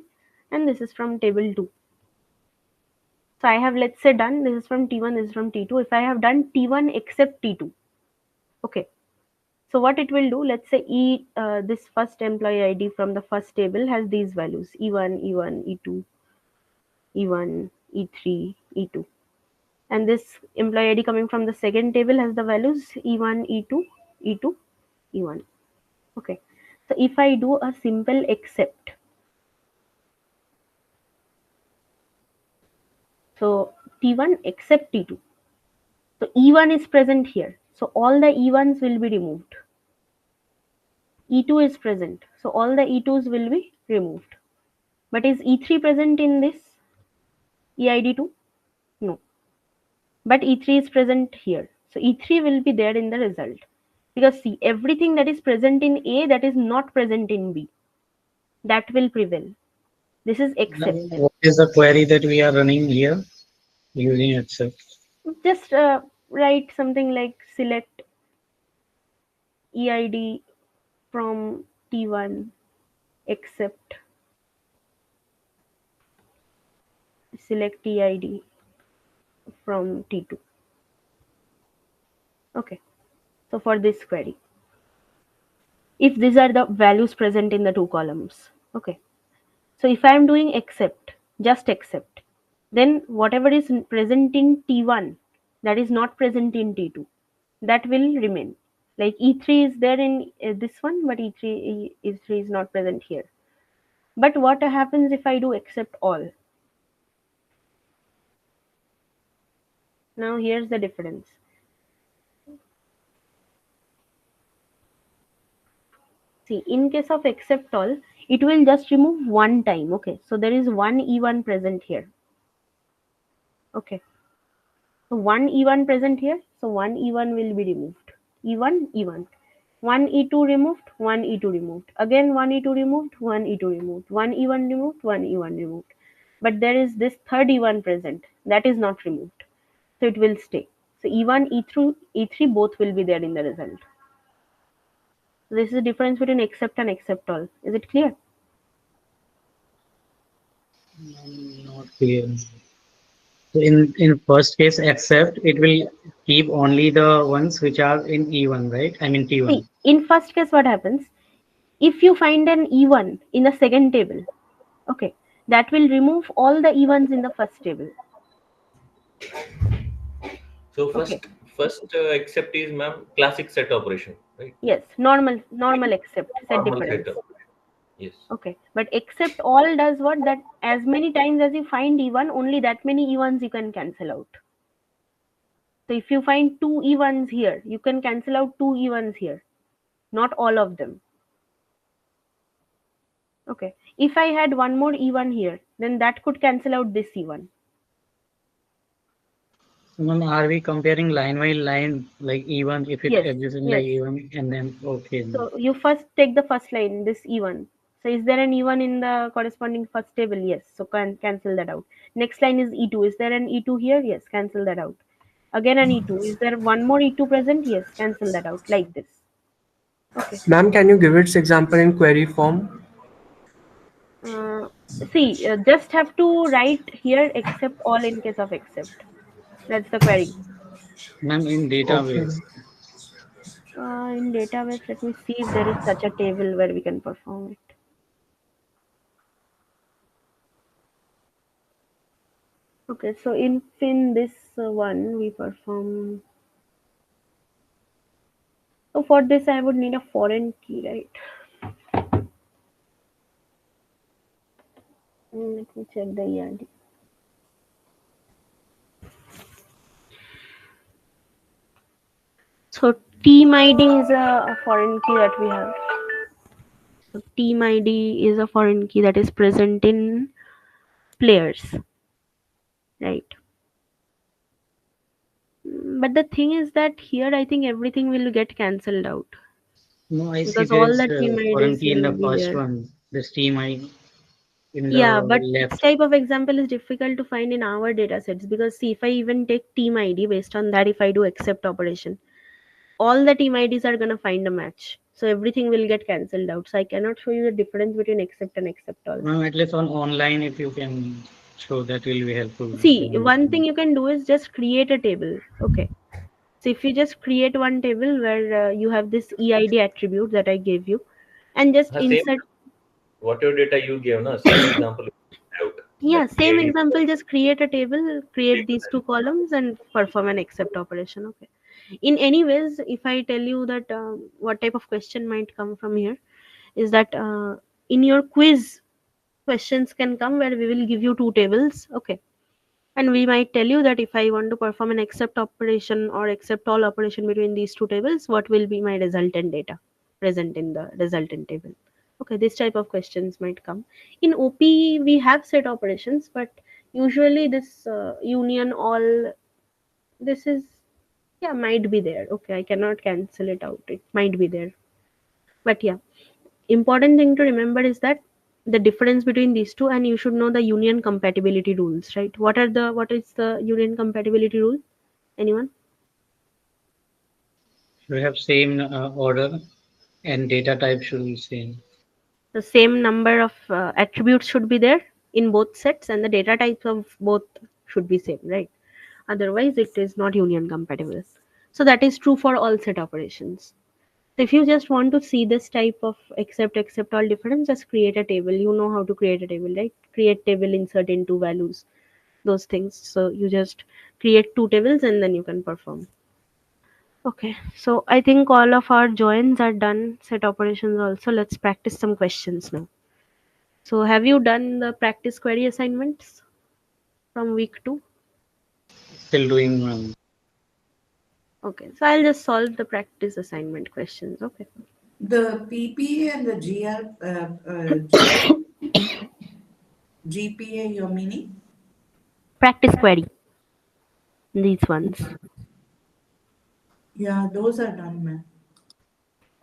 and this is from table 2. So I have, let's say, done this is from T1, this is from T2. If I have done T1 except T2, okay. So what it will do, let's say this first employee ID from the first table has these values E1, E1, E2, E1, E3, E2. And this employee ID coming from the second table has the values E1, E2, E2, E1. Okay. So if I do a simple except, so T1 except T2. So E1 is present here. So all the E1s will be removed. E2 is present. So all the E2s will be removed. But is E3 present in this EID2? No. But E3 is present here. So E3 will be there in the result. Because see, everything that is present in A that is not present in B, that will prevail. This is Now, except. what is the query that we are running here using Excel? Just write something like select EID from T1 except select EID from T2. Okay. So for this query, if these are the values present in the two columns, okay. So if I am doing except, just except, then whatever is present in T1 that is not present in T2, that will remain. Like E3 is there in this one, but E3 is not present here. But what happens if I do except all? Now here's the difference. See, in case of except all, it will just remove one time. Okay, so there is one E1 present here. Okay, so one E1 present here, so one E1 will be removed. E1, E1. One E2 removed, one E2 removed. Again, one E2 removed, one E2 removed. One E1 removed, one E1 removed. But there is this third E1 present. That is not removed. So it will stay. So E1, E3, E3 both will be there in the result. So this is the difference between except and except all. Is it clear? Not clear. So in first case, except it will keep only the ones which are in E1, right? I mean See, T1. in first case, what happens? If you find an E1 in the second table, okay, that will remove all the E1s in the first table. So Okay. first except is, ma'am, classic set operation, right? Yes, normal except set Normal difference. set operation. Yes. Okay, but except all does what? That as many times as you find E1, only that many E1s you can cancel out. So if you find two E1s here, you can cancel out two E1s here, not all of them. Okay, if I had one more E1 here, then that could cancel out this E1. Ma'am, are we comparing line by line, like E1, if it Yes, exists in the yes. E1, and then okay, ma'am. So you first take the first line, this E1. So is there an E1 in the corresponding first table? Yes. So cancel that out. Next line is E2. Is there an E2 here? Yes. Cancel that out. Again an E2. Is there one more E2 present? Yes. Cancel that out like this. Okay. Ma'am, can you give its example in query form? Uh, See, just have to write here except all in case of except. That's the query. Ma'am, in Okay. database, In database, let me see if there is such a table where we can perform it. Okay, so in this one we perform. So for this I would need a foreign key, right? Let me check the ERD. So team ID is a foreign key that we have. So team ID is a foreign key that is present in players, right? But the thing is that here I think everything will get cancelled out no, I see because all there's the team foreign IDs key in will the be first there. one, the stream I in the Yeah, but this left. type of example is difficult to find in our data sets because see, if I even take team ID based on that, if I do accept operation, all the team IDs are gonna find a match. So everything will get cancelled out. So I cannot show you the difference between accept and accept all. Ma'am, at least on online, if you can show, that will be helpful to See, one thing understand. you can do is just create a table. Okay. So if you just create one table where you have this EID attribute that I gave you and just Same insert. whatever data you gave, na same example out Yeah, like same EID. example, just create a table, create these two columns and perform an accept operation. Okay. In any ways, if I tell you that what type of question might come from here is that in your quiz, questions can come where we will give you two tables. Okay. And we might tell you that if I want to perform an accept operation or accept all operation between these two tables, what will be my resultant data present in the resultant table? Okay, this type of questions might come. In OP, we have set operations, but usually this union all, this is, yeah, might be there. Okay, I cannot cancel it out. It might be there. But yeah, important thing to remember is that the difference between these two, and you should know the union compatibility rules, right? What is the union compatibility rule? Anyone? We have same order and data type should be same. The same number of attributes should be there in both sets and the data types of both should be same, right? Otherwise it is not union compatible. So that is true for all set operations. So if you just want to see this type of accept all difference, just create a table. You know how to create a table, right? Create table, insert into values, those things. So you just create two tables and then you can perform. Okay, so I think all of our joins are done, set operations also. Let's practice some questions now. So have you done the practice query assignments from week 2? Still doing Okay, so I'll just solve the practice assignment questions. Okay. The PPA and the GPA, you're meaning? Practice query, these ones. Yeah, those are done, ma'am.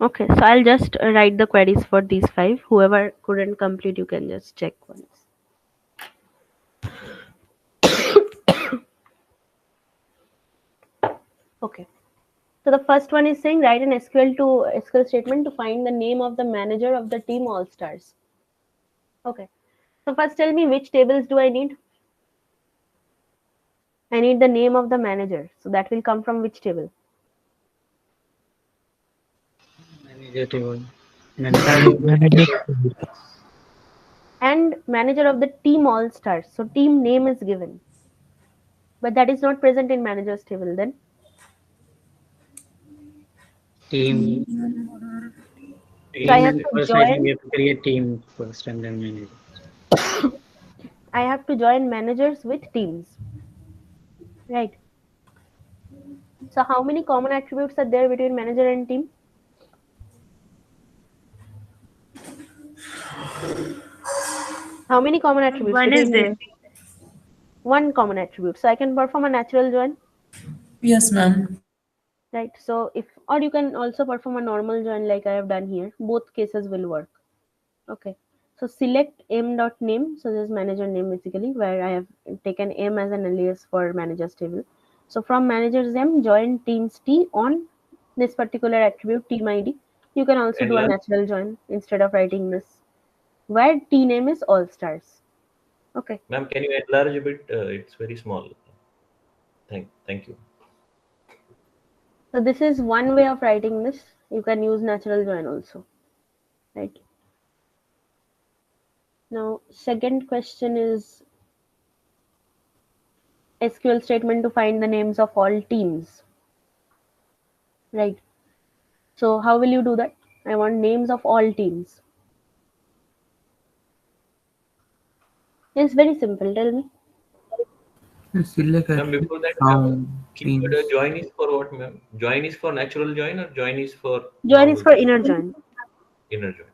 Okay, so I'll just write the queries for these 5. Whoever couldn't complete, you can just check once. Okay. So the first one is saying write an SQL statement to find the name of the manager of the team All Stars. Okay. So first tell me which tables do I need? I need the name of the manager. So that will come from which table? manager table. Manager. Manager. And manager of the team All Stars. So team name is given. But that is not present in manager's table then. Team. So I Team have in to first, I think we join have to create team first and then manager. I have to join managers with teams. Right. So how many common attributes are there between manager and team? How many common attributes One is between there. one common attribute? So I can perform a natural join. Yes, ma'am. right? So if, or you can also perform a normal join like I have done here. Both cases will work. Okay. So select m dot name. So this is manager name basically, where I have taken m as an alias for manager's table. So from manager's m, join teams t on this particular attribute team ID. You can also do a Enlarge, natural join instead of writing this, where t name is all stars. Okay. ma'am, can you enlarge a bit? It's very small. Thank you. So this is one way of writing this. You can use natural join also, right? Now, second question is SQL statement to find the names of all teams, right? So how will you do that? I want names of all teams. It's very simple. Tell me. Select Ma'am, before attribute that, from keyword teams. join is for what, ma'am? Join is for natural join or join is for Join is normal for join? inner join. Inner join.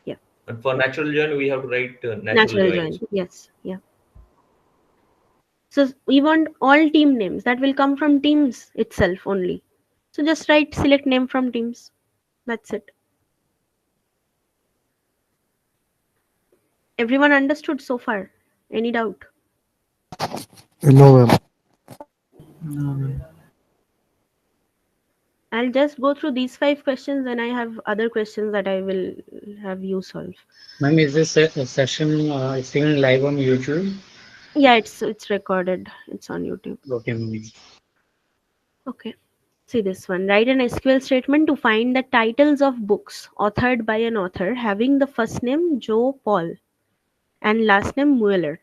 Yeah, And for natural join, we have to write natural natural join. join. Yes, yeah. So we want all team names that will come from teams itself only. So just write select name from teams. That's it. Everyone understood so far? Any doubt? No, ma'am. No, I'll just go through these five questions and I have other questions that I will have you solve. Ma'am, is this session still live on YouTube? Yeah, it's recorded. It's on YouTube. Okay, ma'am. Okay. See this one. Write an SQL statement to find the titles of books authored by an author having the first name Joe Paul and last name Mueller.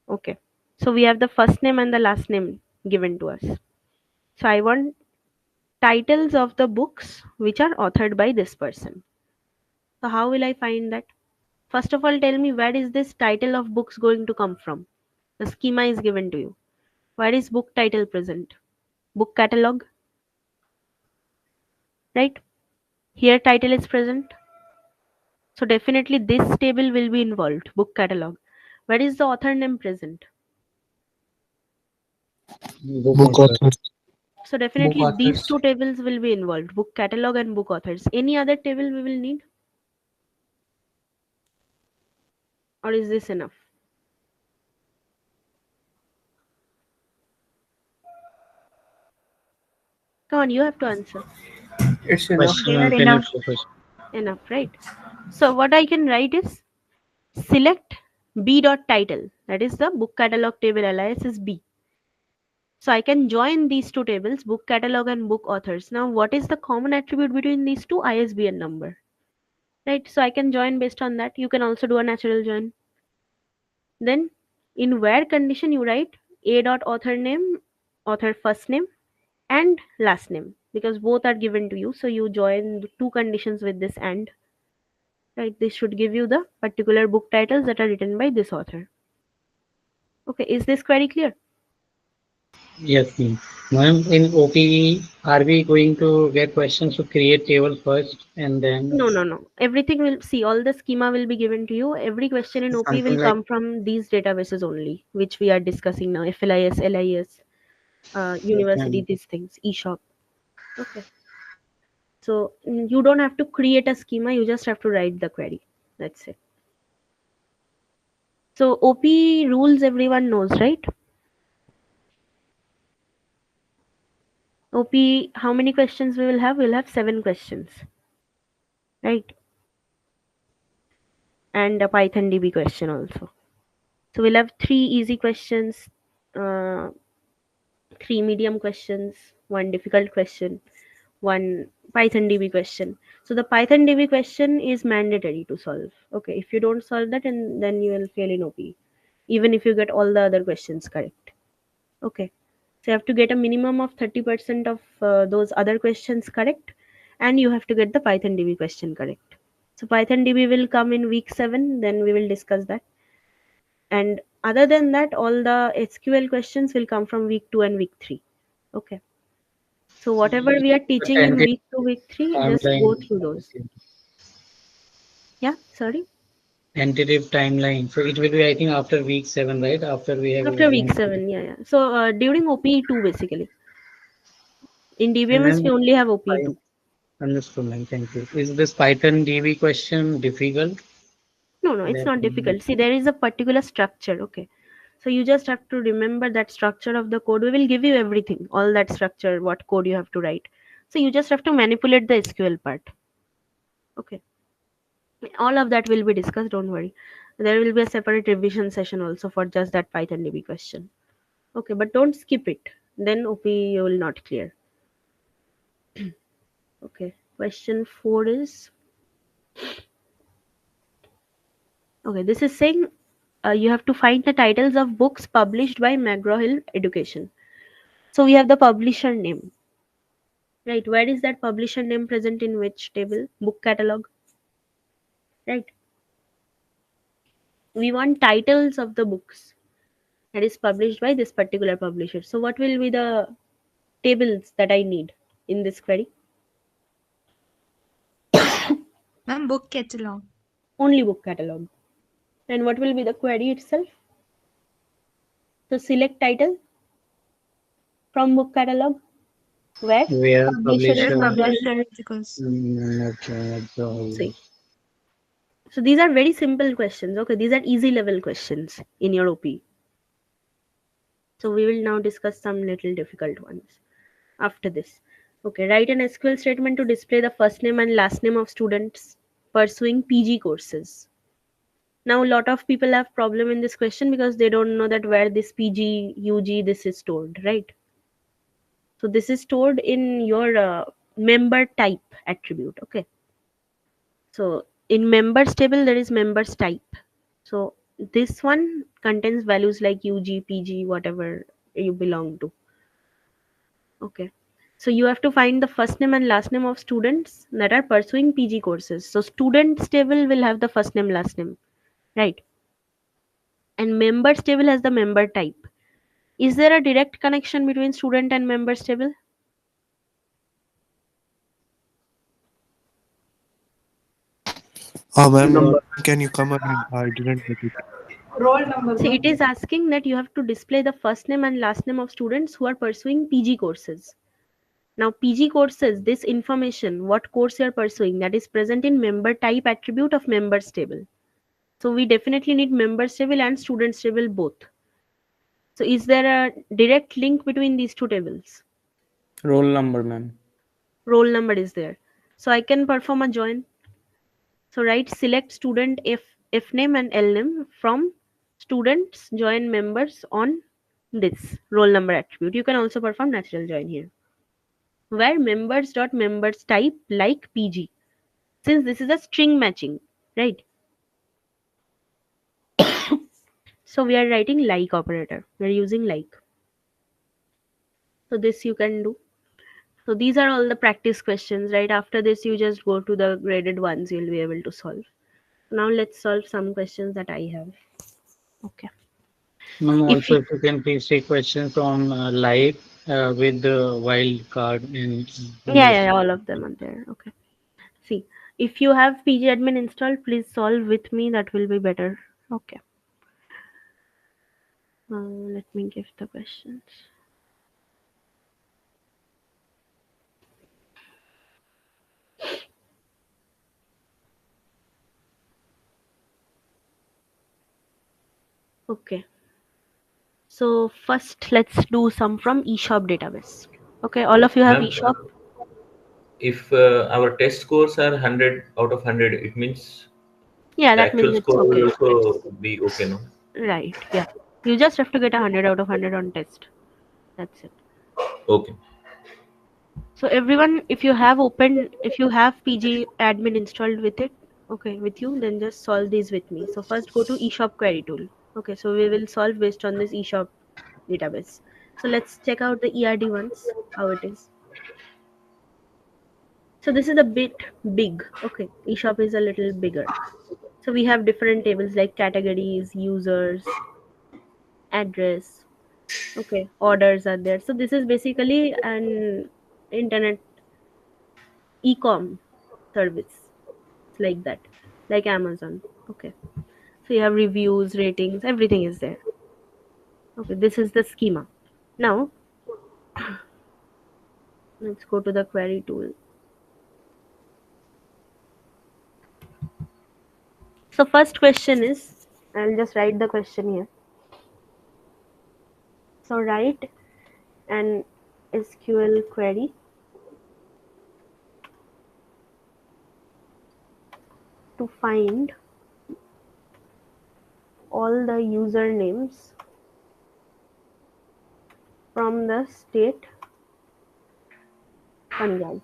Okay. So we have the first name and the last name given to us. So I want titles of the books which are authored by this person. So how will I find that? First of all, tell me, where is this title of books going to come from? The schema is given to you. Where is book title present? Book catalog, right? Here title is present. So definitely this table will be involved, book catalog. Where is the author name present? Book Book author. authors. So book definitely these authors. two tables will be involved, book catalog and book authors. Any other table we will need, or is this enough? Come on, you have to answer. It's enough. Question, They are ma'am. Can you enough. repeat the question? Enough, right? So what I can write is select b dot title. That is the book catalog table alias is b. So I can join these two tables, book catalog and book authors. Now, what is the common attribute between these two? ISBN number, right? So I can join based on that. You can also do a natural join. Then, in where condition, you write a dot author name, author first name, and last name because both are given to you. So you join the two conditions with this and, right? This should give you the particular book titles that are written by this author. Okay, is this query clear? Yes, ma'am. Ma'am, in OPE, are we going to get questions to create table first and then No, no, no. Everything will see, all the schema will be given to you. Every question in OP something will like come from these databases only, which we are discussing now. FLIS, LIS, university, um, these things, eShop. Okay. So you don't have to create a schema, you just have to write the query. That's it. So OP rules everyone knows, right? OP, how many questions we will have? We'll have 7 questions, right? And a Python DB question also. So we'll have 3 easy questions, uh, 3 medium questions, 1 difficult question, one Python DB question. So the Python DB question is mandatory to solve. Okay, if you don't solve that, and then you will fail in OP, even if you get all the other questions correct. Okay, so you have to get a minimum of 30% of those other questions correct, and you have to get the Python DB question correct. So Python DB will come in week 7. Then we will discuss that. And other than that, all the SQL questions will come from week 2 and week 3. Okay. So whatever we are a teaching in tentative week 2, week 3, just go timeline? through those. Yeah, sorry. Tentative timeline. So it will be, I think, after week 7, right? After we have After week exam. 7, yeah, yeah. So during OPE 2, basically. In And DBMS, we then only have I OP2. understood, ma'am. Thank you. Is this Python DB question difficult? No, no, it's That not difficult. See, there is a particular structure. Okay. So you just have to remember that structure of the code. We will give you everything, all that structure, what code you have to write. So you just have to manipulate the SQL part. Okay. All of that will be discussed, don't worry. There will be a separate revision session also for just that Python DB question. Okay, but don't skip it. Then OP you will not clear. Okay. Question 4 is okay, this is saying you have to find the titles of books published by McGraw-Hill Education. So we have the publisher name, right? Where is that publisher name present in which table? Book catalog, right? We want titles of the books that is published by this particular publisher. So what will be the tables that I need in this query? Ma'am, book catalog. Only book catalog. And what will be the query itself? So select title from book catalog where where publisher is Where publisher McGraw-Hill. publisher is equals. okay, so See, so these are very simple questions. Okay, these are easy level questions in your OP. So we will now discuss some little difficult ones after this. Okay, write an SQL statement to display the first name and last name of students pursuing PG courses. Now a lot of people have problem in this question because they don't know that where this PG, UG, this is stored, right? So this is stored in your member type attribute. Okay. So in members table there is members type. So this one contains values like UG, PG, whatever you belong to. Okay. So you have to find the first name and last name of students that are pursuing PG courses. So students table will have the first name, last name, right? And members table has the member type. Is there a direct connection between student and members table? Ma'am, what can you come again? I didn't get it. Roll number, See, ma'am. it is asking that you have to display the first name and last name of students who are pursuing PG courses. Now, PG courses, this information, what course you are pursuing, that is present in member type attribute of members table. So we definitely need members table and students table both. So is there a direct link between these two tables? Roll number, ma'am. Roll number is there. So I can perform a join. So write select student F name and L name from students join members on this roll number attribute. You can also perform natural join here. Where members dot members type like PG. Since this is a string matching, right? So we are writing like operator. We are using like. So this you can do. So these are all the practice questions, right? After this, you just go to the graded ones you'll be able to solve. Now let's solve some questions that I have. Okay. ma'am, If also you, if you can please take questions on live with the wild card in yeah, English. all of them are there. Okay. See, if you have PG admin installed, please solve with me. That will be better. Okay. Let me give the questions. Okay. So first, let's do some from eShop database. Okay, all of you have Ma'am, eShop. if our test scores are 100 out of 100, it means Yeah, the that actual means it's score will okay. also be okay, no? Right. Yeah. You just have to get 100 out of 100 on test. That's it. Okay. So everyone, if you have PG admin installed with it, okay, with you, then just solve these with me. So first go to eShop query tool. Okay, so we will solve based on this eShop database. So let's check out the ERD ones, how it is. So this is a bit big. Okay, eShop is a little bigger. So we have different tables like categories, users, address. Okay, orders are there. So this is basically an internet e-com service. It's like that, like Amazon. Okay, so you have reviews, ratings, everything is there. Okay, this is the schema. Now Let's go to the query tool. So first question is, I'll just write the question here. So write an SQL query to find all the usernames from the state Punjab.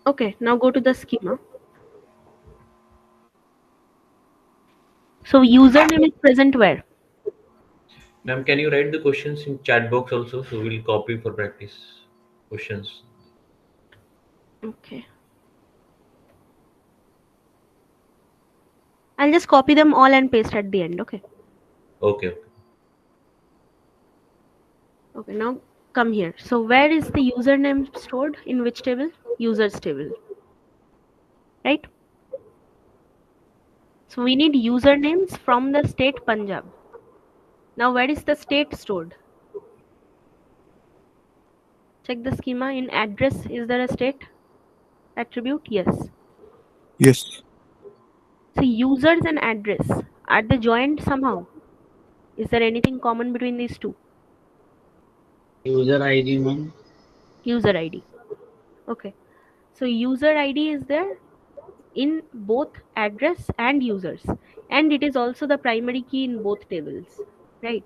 Okay, now go to the schema. So username is present where? Ma'am, can you write the questions in chat box also? So we'll copy for practice questions. Okay. I'll just copy them all and paste at the end. Okay. Okay. Okay, now come here. So where is the username stored? In which table? Users table. Right? So we need usernames from the state Punjab. Now where is the state stored? Check the schema. In address, is there a state attribute? Yes. Yes. So users and address, are they joined somehow? Is there anything common between these two? User ID, man. User ID. Okay. So user ID is there in both address and users, and it is also the primary key in both tables, right?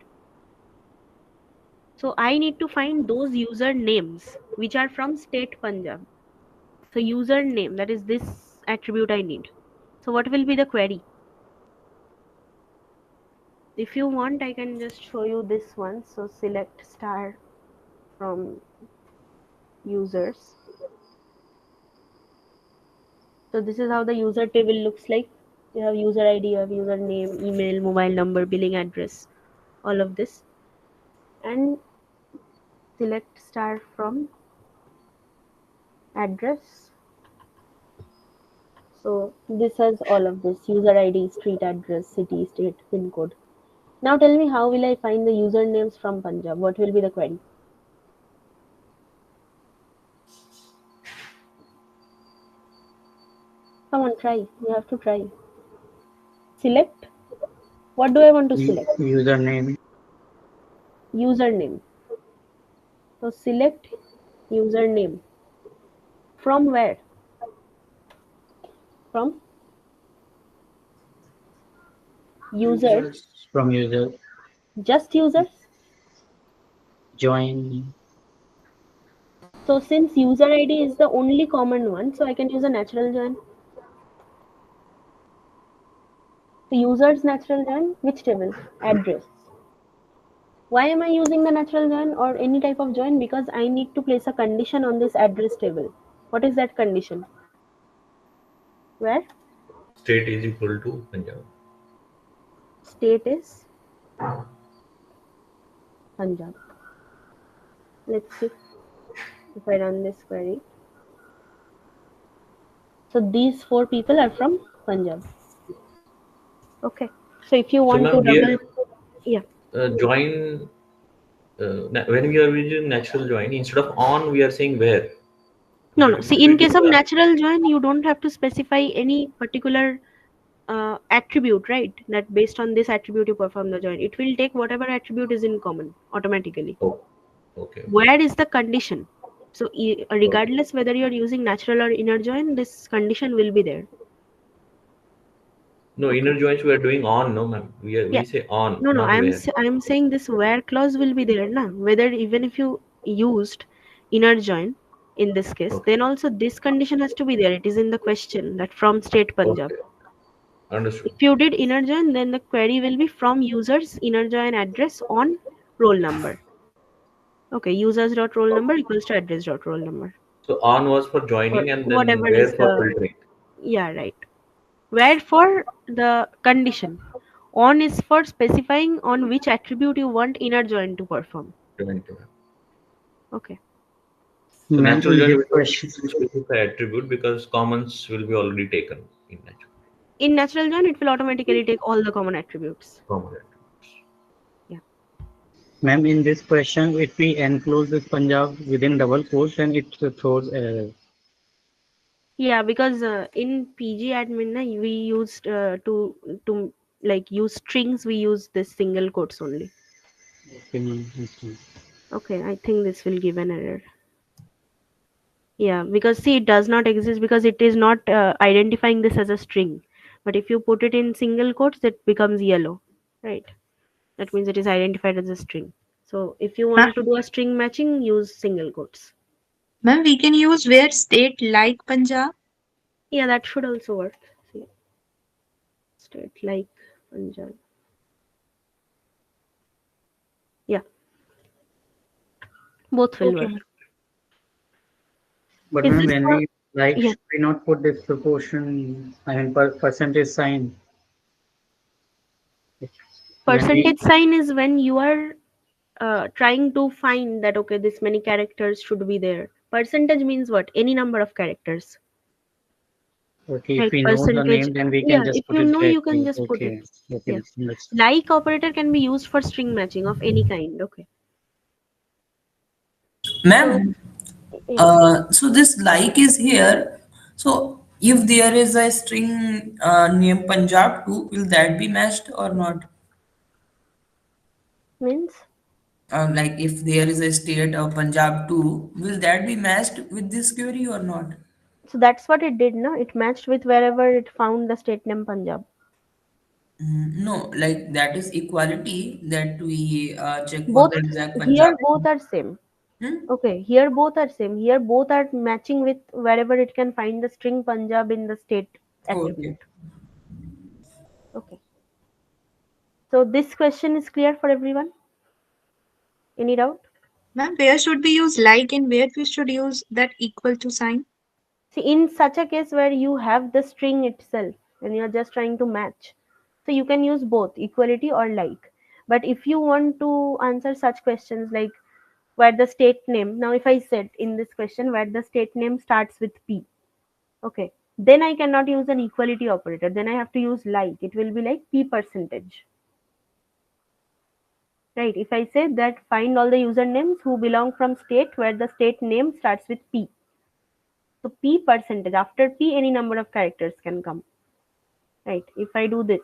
So I need to find those user names which are from state Punjab. So user name, that is this attribute I need. So what will be the query? If you want, I can just show you this one. So select star from users. So this is how the user table looks like. You have user ID, you have user name, email, mobile number, billing address, all of this. And select star from address. So this has all of this: user ID, street address, city, state, pin code. Now tell me, how will I find the usernames from Punjab? What will be the query? Come on, try. You have to try. Select. What do I want to select? Username. Username. So select username. From where? From users. From user. Just users. Join. So since user ID is the only common one, so I can use a natural join. So users natural join, which table? Address. Why am I using the natural join or any type of join? Because I need to place a condition on this address table. What is that condition? Where? State is equal to Punjab. State is Punjab. Let's see if I run this query. So these 4 people are from Punjab. Okay. So if you So want to ma'am, here yeah. join. When we are using natural join, instead of on, we are saying where. No. So See, in it is case of natural join, you don't have to specify any particular attribute, right? That based on this attribute you perform the join. It will take whatever attribute is in common automatically. oh, okay. Where is the condition? So Okay. regardless whether you're using natural or inner join, this condition will be there. No, Okay. inner joins we are doing on, no ma'am. We Yeah. say on, No. not where. I'm saying this where clause will be there, na? Whether even if you used inner join in this case, Okay. then also this condition has to be there. It is in the question that from state Punjab. Okay. Understood. If you did inner join, then the query will be from users inner join address on roll number. Okay, users dot roll number equals to address dot roll number, So on was for or joining and then whatever where is for the, filtering. yeah, right. Where for the condition. On is for specifying on which attribute you want inner join to perform. Join to ma'am. Okay. So Ma'am, natural in join this we don't question, need to specify attribute because commons will be already taken in natural In natural join, it will automatically take all the common attributes. common attributes. Yeah. Ma'am, in this question, if we enclose this Punjab within double quotes, then it throws error. Yeah, because in PG admin we used to like use strings. We use this single quotes only. Okay, ma'am. Understand. Okay, I think this will give an error. Yeah, because see, it does not exist because it is not identifying this as a string. But if you put it in single quotes, it becomes yellow, right? That means it is identified as a string. So if you Ma- want to do a string matching, use single quotes. Ma'am, we can use where state like Punjab. Yeah, that should also work. See, state like Punjab. Yeah, both will Okay, work. ma'am. But Is ma'am, this when for? we like, Yeah, should we not put this proportion, I mean, percentage sign? When we, percentage sign is when you are trying to find that okay, this many characters should be there. Percentage means what? Any number of characters. okay, if Right, we know the percentage. name, then we can Yeah, just if put you it know, you can directly. just put it. Okay, okay, Yeah. understood. Like operator can be used for string matching of any kind. Okay. So Ma'am, yeah. so this like is here. So if there is a string named Punjab too, will that be matched or not? Means Like if there is a state of Punjab too, will that be matched with this query or not? so that's what it did, no? It matched with wherever it found the state name Punjab. No, like that is equality that we check for Both the exact Punjab. here both are same. Hmm? Okay, here both are same. Here both are matching with wherever it can find the string Punjab in the state Okay. attribute. Okay. So this question is clear for everyone? Any doubt? Ma'am, where should we use like and where we should use that equal to sign? See, in such a case where you have the string itself and you're just trying to match, so you can use both equality or like. But if you want to answer such questions like where the state name, now if I said in this question where the state name starts with P, okay, then I cannot use an equality operator. Then I have to use like. It will be like P percentage, right? If I say that find all the usernames who belong from state where the state name starts with P. So P percentage, after P, any number of characters can come, right? If I do this.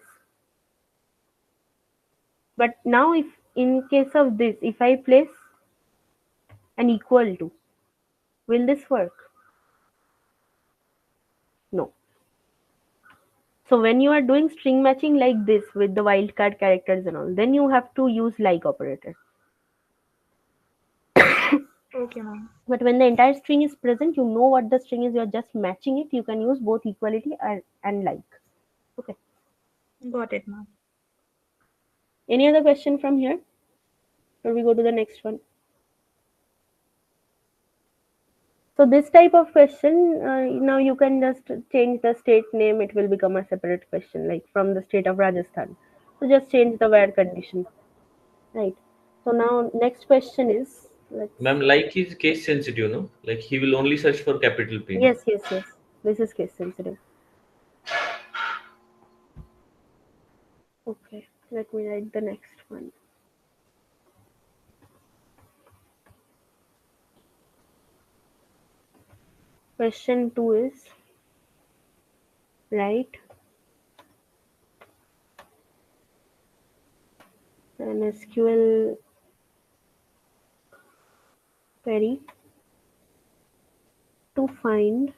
But now if in case of this, if I place an equal to, will this work? No. So when you are doing string matching like this with the wildcard characters and all, then you have to use like operator. Okay, ma'am. But when the entire string is present, you know what the string is, you're just matching it, you can use both equality and like. Okay. Got it, ma'am. Any other question from here? Or we go to the next one? So this type of question, now you can just change the state name, it will become a separate question, like from the state of Rajasthan. So just change the where condition, right? So now next question is, let's, Ma'am, like is case sensitive, no? Like he will only search for capital P, no? yes, yes, yes. This is case sensitive. Okay, let me write the next one. Question 2 is, write an SQL query to find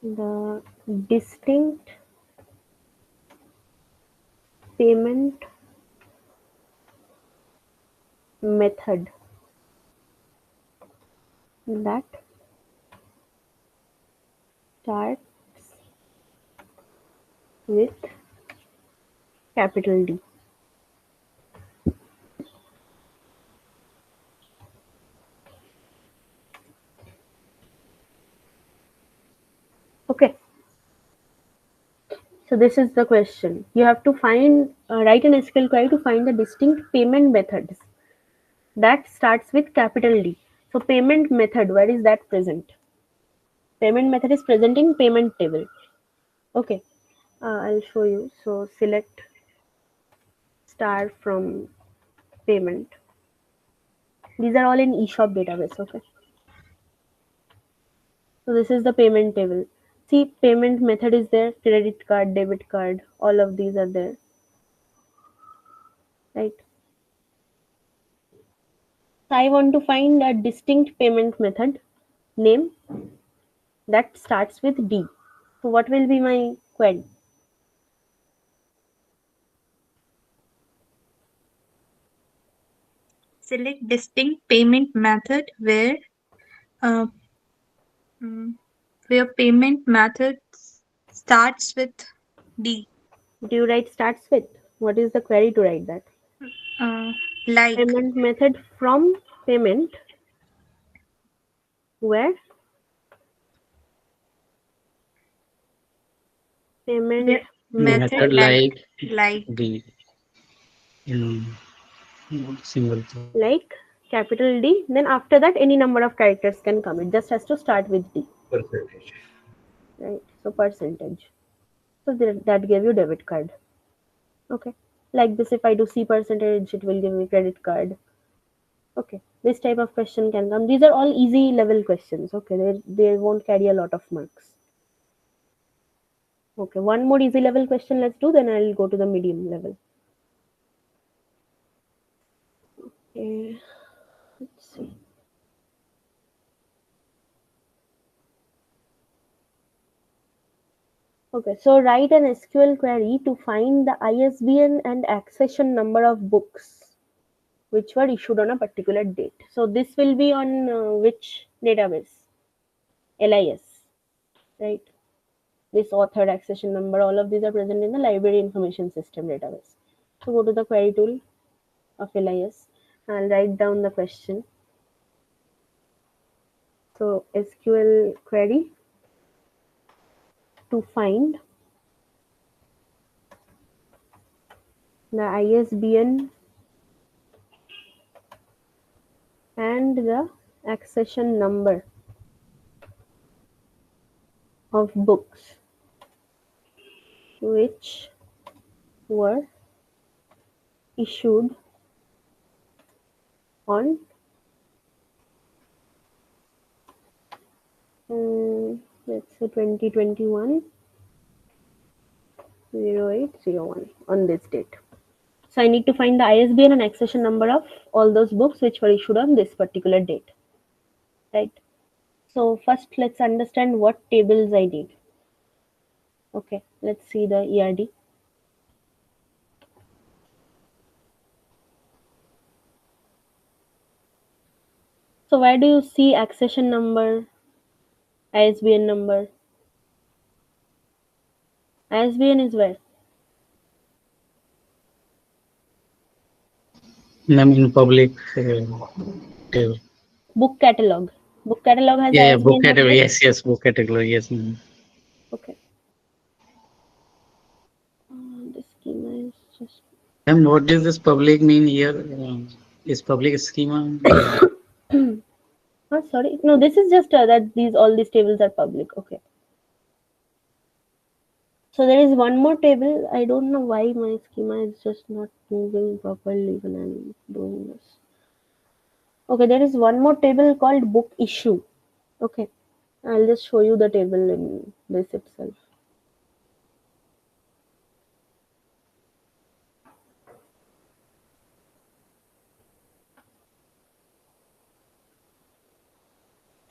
the distinct payment method that starts with capital D. Okay, so this is the question. You have to find, write an SQL query to find the distinct payment methods that starts with capital D. So payment method, where is that present? Payment method is present in payment table. Okay, I'll show you. So select star from payment. These are all in eShop database. Okay. So this is the payment table. See, payment method is there, credit card, debit card, all of these are there, right? So I want to find a distinct payment method name that starts with D. So what will be my query? Select distinct payment method uh, mm, where payment method starts with D. Do you write starts with? What is the query to write that? Uh, like Payment method from payment where payment where method method Method like like the in single thought. like capital D. Then after that, any number of characters can come. It just has to start with D, Percentage. right? So percentage. So that gave you debit card. Okay. Like this, if I do C percentage, it will give me credit card. Okay. This type of question can come. These are all easy level questions. Okay. They won't carry a lot of marks. Okay. One more easy level question let's do. Then I'll go to the medium level. Okay. Let's see. Okay, so write an SQL query to find the ISBN and accession number of books which were issued on a particular date. So this will be on which database? LIS, right? This author, accession number, all of these are present in the library information system database. So go to the query tool of LIS and write down the question. So SQL query to find the ISBN and the accession number of books which were issued on let's say 2021 0801 on this date. So I need to find the ISBN and accession number of all those books which were issued on this particular date, right? So first let's understand what tables I need. Okay, let's see the ERD. So where do you see accession number, ISBN number? ISBN is where? In public table. Book catalog. Book catalog has Yeah, book ISBN as category. well. Yes, book category. Yes, ma'am. Okay. The schema is just. Ma'am, what does this public mean here? Is public schema? Oh, sorry. No, this is just that all these tables are public. Okay. So there is one more table. I don't know why my schema is just not moving properly when I'm doing this. Okay, there is one more table called book issue. Okay. I'll just show you the table in this itself.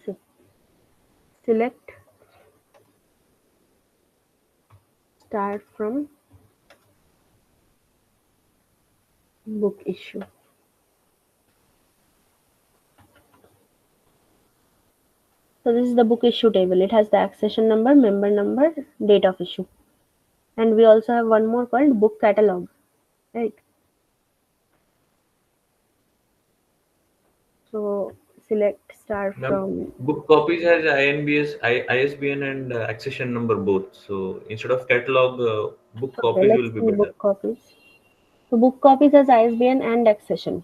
So select start from book issue. So this is the book issue table. It has the accession number, member number, date of issue. And we also have one more called book catalog, right? So select start Ma'am, from. book copies has ISBN and accession number both. So instead of catalog, book Okay, copies let's will be see better. book copies. So book copies has ISBN and accession.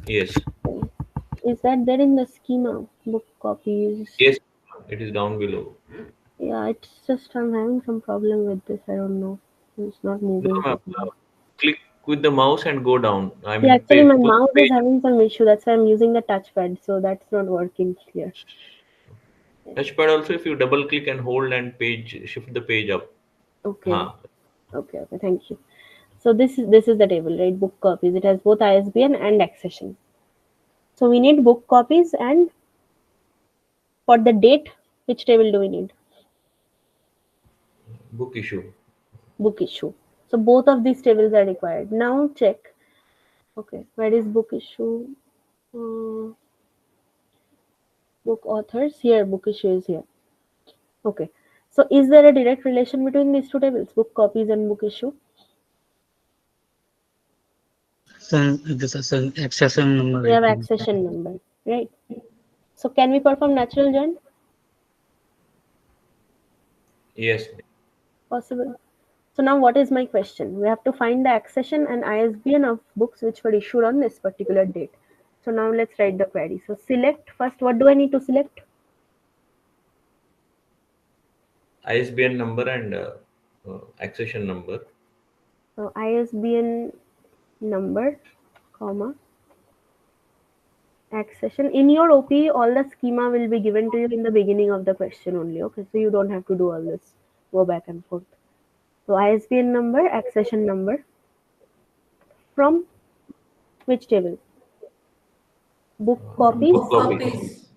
Yes. Okay. Is that there in the schema? Book copies. Yes, it is down below. Yeah, it's just I'm having some problem with this. I don't know. It's not No, moving ma'am. properly. Click with the mouse and go down. I Yeah, mean, actually my pull mouse the is page. having some issue. That's why I'm using the touchpad. So that's not working here. Touchpad also, if you double click and hold and page shift the page up. Okay. Huh. Okay. Okay. Thank you. So this is the table, right? Book copies. It has both ISBN and accession. So we need book copies, and for the date, which table do we need? Book issue. Book issue. So both of these tables are required. Now check. Okay, where is book issue? Uh, book authors here. Book issue is here. Okay. So is there a direct relation between these two tables, book copies and book issue? So this is an accession number, We I have think. accession number, right? So can we perform natural join? Yes. Possible. So now what is my question? We have to find the accession and ISBN of books which were issued on this particular date. So now let's write the query. So select first, what do I need to select? ISBN number and accession number. So ISBN number, comma, accession. In your OP, all the schema will be given to you in the beginning of the question only. Okay, so you don't have to do all this, go back and forth. So ISBN number, accession number from which table? Book copies, Book Book copy. copies.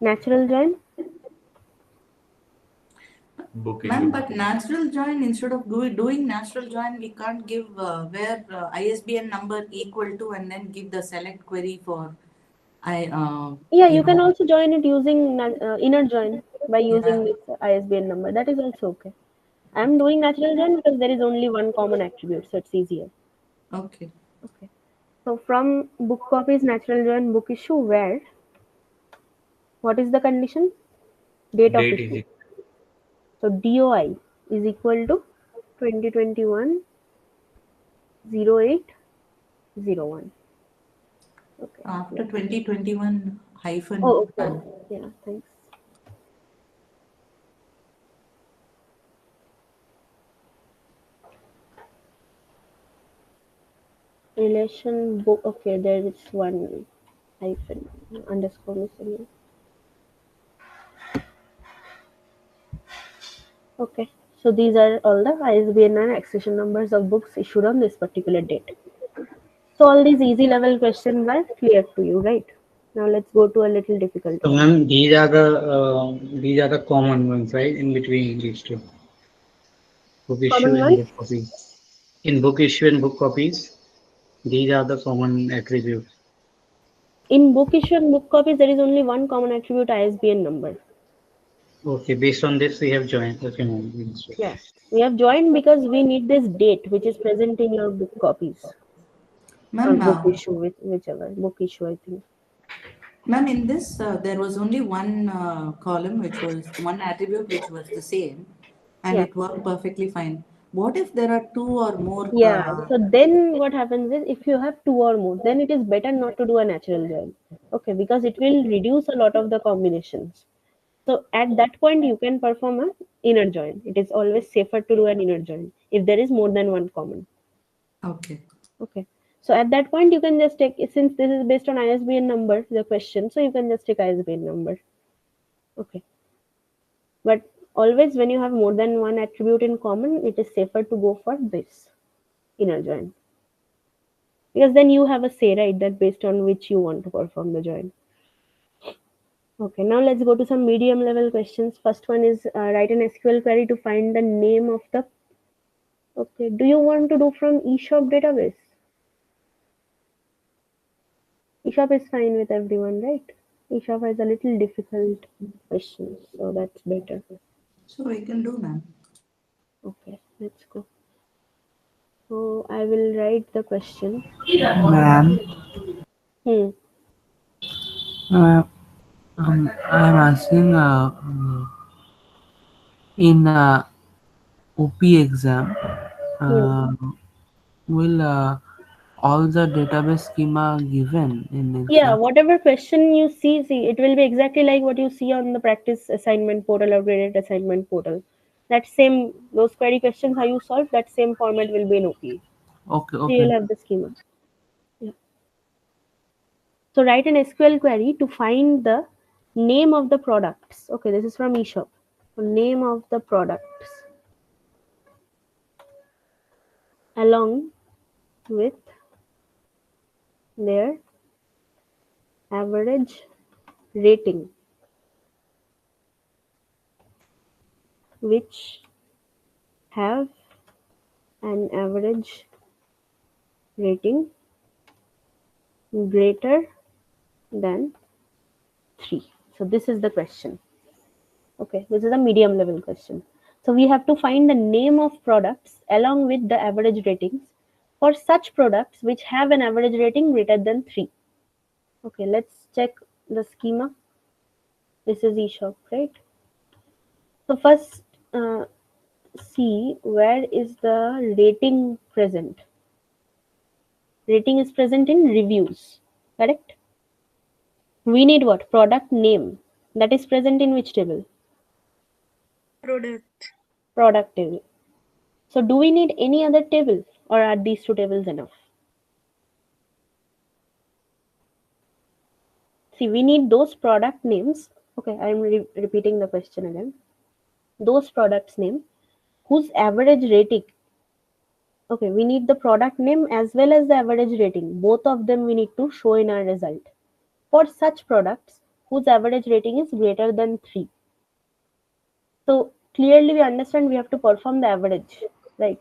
natural join. Book Ma'am, issue. but natural join, instead of doing natural join, we can't give where ISBN number equal to and then give the select query for I Yeah, you you can know also join it using inner join by using yeah. this ISBN number. That is also okay. I'm doing natural join because there is only one common attribute, so it's easier. Okay. Okay. So from book copies, natural join, book issue, where what is the condition? Date of Date is issue. So DOI is equal to 2021 0801. Okay. After 2021 Oh, hyphen okay. Yeah, thanks. Relation book. Okay, there is one hyphen underscore missing. Okay, so these are all the ISBN and accession numbers of books issued on this particular date. So all these easy level questions are clear to you, right? Now let's go to a little difficult So one. ma'am, these are the common ones, right? In between these two, book issue Common and ones. book copies. In book issue and book copies, these are the common attributes. In book issue and book copies, there is only one common attribute, ISBN number. Okay, based on this, we have joined. Okay, ma'am. Understood. Yeah, we have joined because we need this date which is present in your book copies or Ma'am, book issue, whichever book issue I think. ma'am, in this there was only one column which was one attribute which was the same, and Yeah. it worked perfectly fine. What if there are two or more? Yeah, so then what happens is if you have two or more, then it is better not to do a natural join. Okay, because it will reduce a lot of the combinations. So at that point, you can perform a inner join. It is always safer to do an inner join if there is more than one common. Okay. Okay. So at that point, you can just take, since this is based on ISBN number, the question, so you can just take ISBN number. Okay. But always when you have more than one attribute in common, it is safer to go for this inner join. Because then you have a say, right, that based on which you want to perform the join. Okay, now let's go to some medium level questions. First one is write an SQL query to find the name of the. Okay, do you want to do from eShop database? eShop is fine with everyone, right? eShop has a little difficult questions, so that's better. So we can do, ma'am. Okay, let's go. So I will write the question. Ma'am, Hmm. uh, I'm asking in OP exam, Hmm. uh, will all the database schema given in Yeah, exam? whatever question you see, it will be exactly like what you see on the practice assignment portal or graded assignment portal. That same, those query questions how you solve, that same format will be in OPE. Okay, So you'll okay. have the schema. Yeah. So write an SQL query to find the name of the products. Okay, this is from eShop. So name of the products along with their average rating, which have an average rating greater than 3. So this is the question. Okay, this is a medium level question. So we have to find the name of products along with the average ratings for such products which have an average rating greater than 3. Okay, let's check the schema. This is eShop, right? So first, see where is the rating present. Rating is present in reviews, correct? We need what? Product name. That is present in which table? Product. Product table. So do we need any other table or are these two tables enough? See, we need those product names. Okay, I'm repeating the question again. Those products name whose average rating. Okay, we need the product name as well as the average rating. Both of them we need to show in our result. For such products whose average rating is greater than 3. So clearly we understand we have to perform the average, right?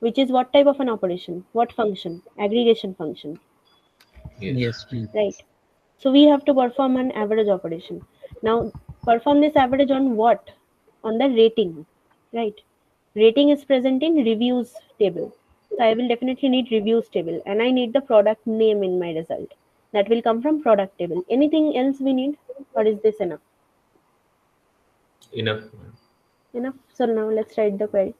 Which is what type of an operation? What function? Aggregation function, Yes. Yes, ma'am. right? So we have to perform an average operation. Now perform this average on what? On the rating, right? Rating is present in reviews table. So I will definitely need reviews table and I need the product name in my result. That will come from product table. Anything else we need or is this enough? Enough. Enough. So now let's write the query.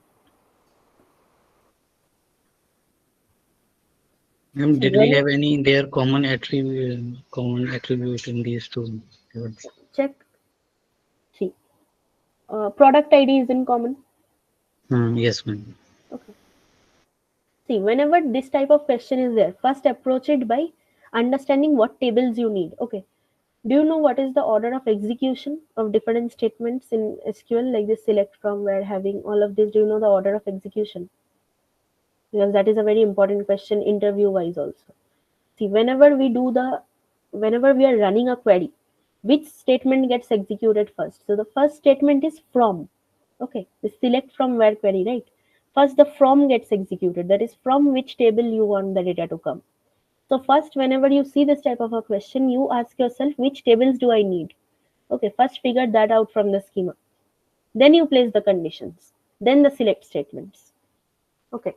Ma'am, See did we when have any their common attribute in these two tables? check, see, product ID is in common. Yes, ma'am. Okay. See, whenever this type of question is there, first approach it by understanding what tables you need. Okay. Do you know what is the order of execution of different statements in SQL, like this select from, where, having, all of this? Do you know the order of execution? Because that is a very important question interview wise also. See, whenever we are running a query, which statement gets executed first? So the first statement is from. Okay, the select from where query, right? First the from gets executed. That is from which table you want the data to come. So first, whenever you see this type of a question, you ask yourself which tables do I need? Okay, first figure that out from the schema. Then you place the conditions. Then the select statements. Okay.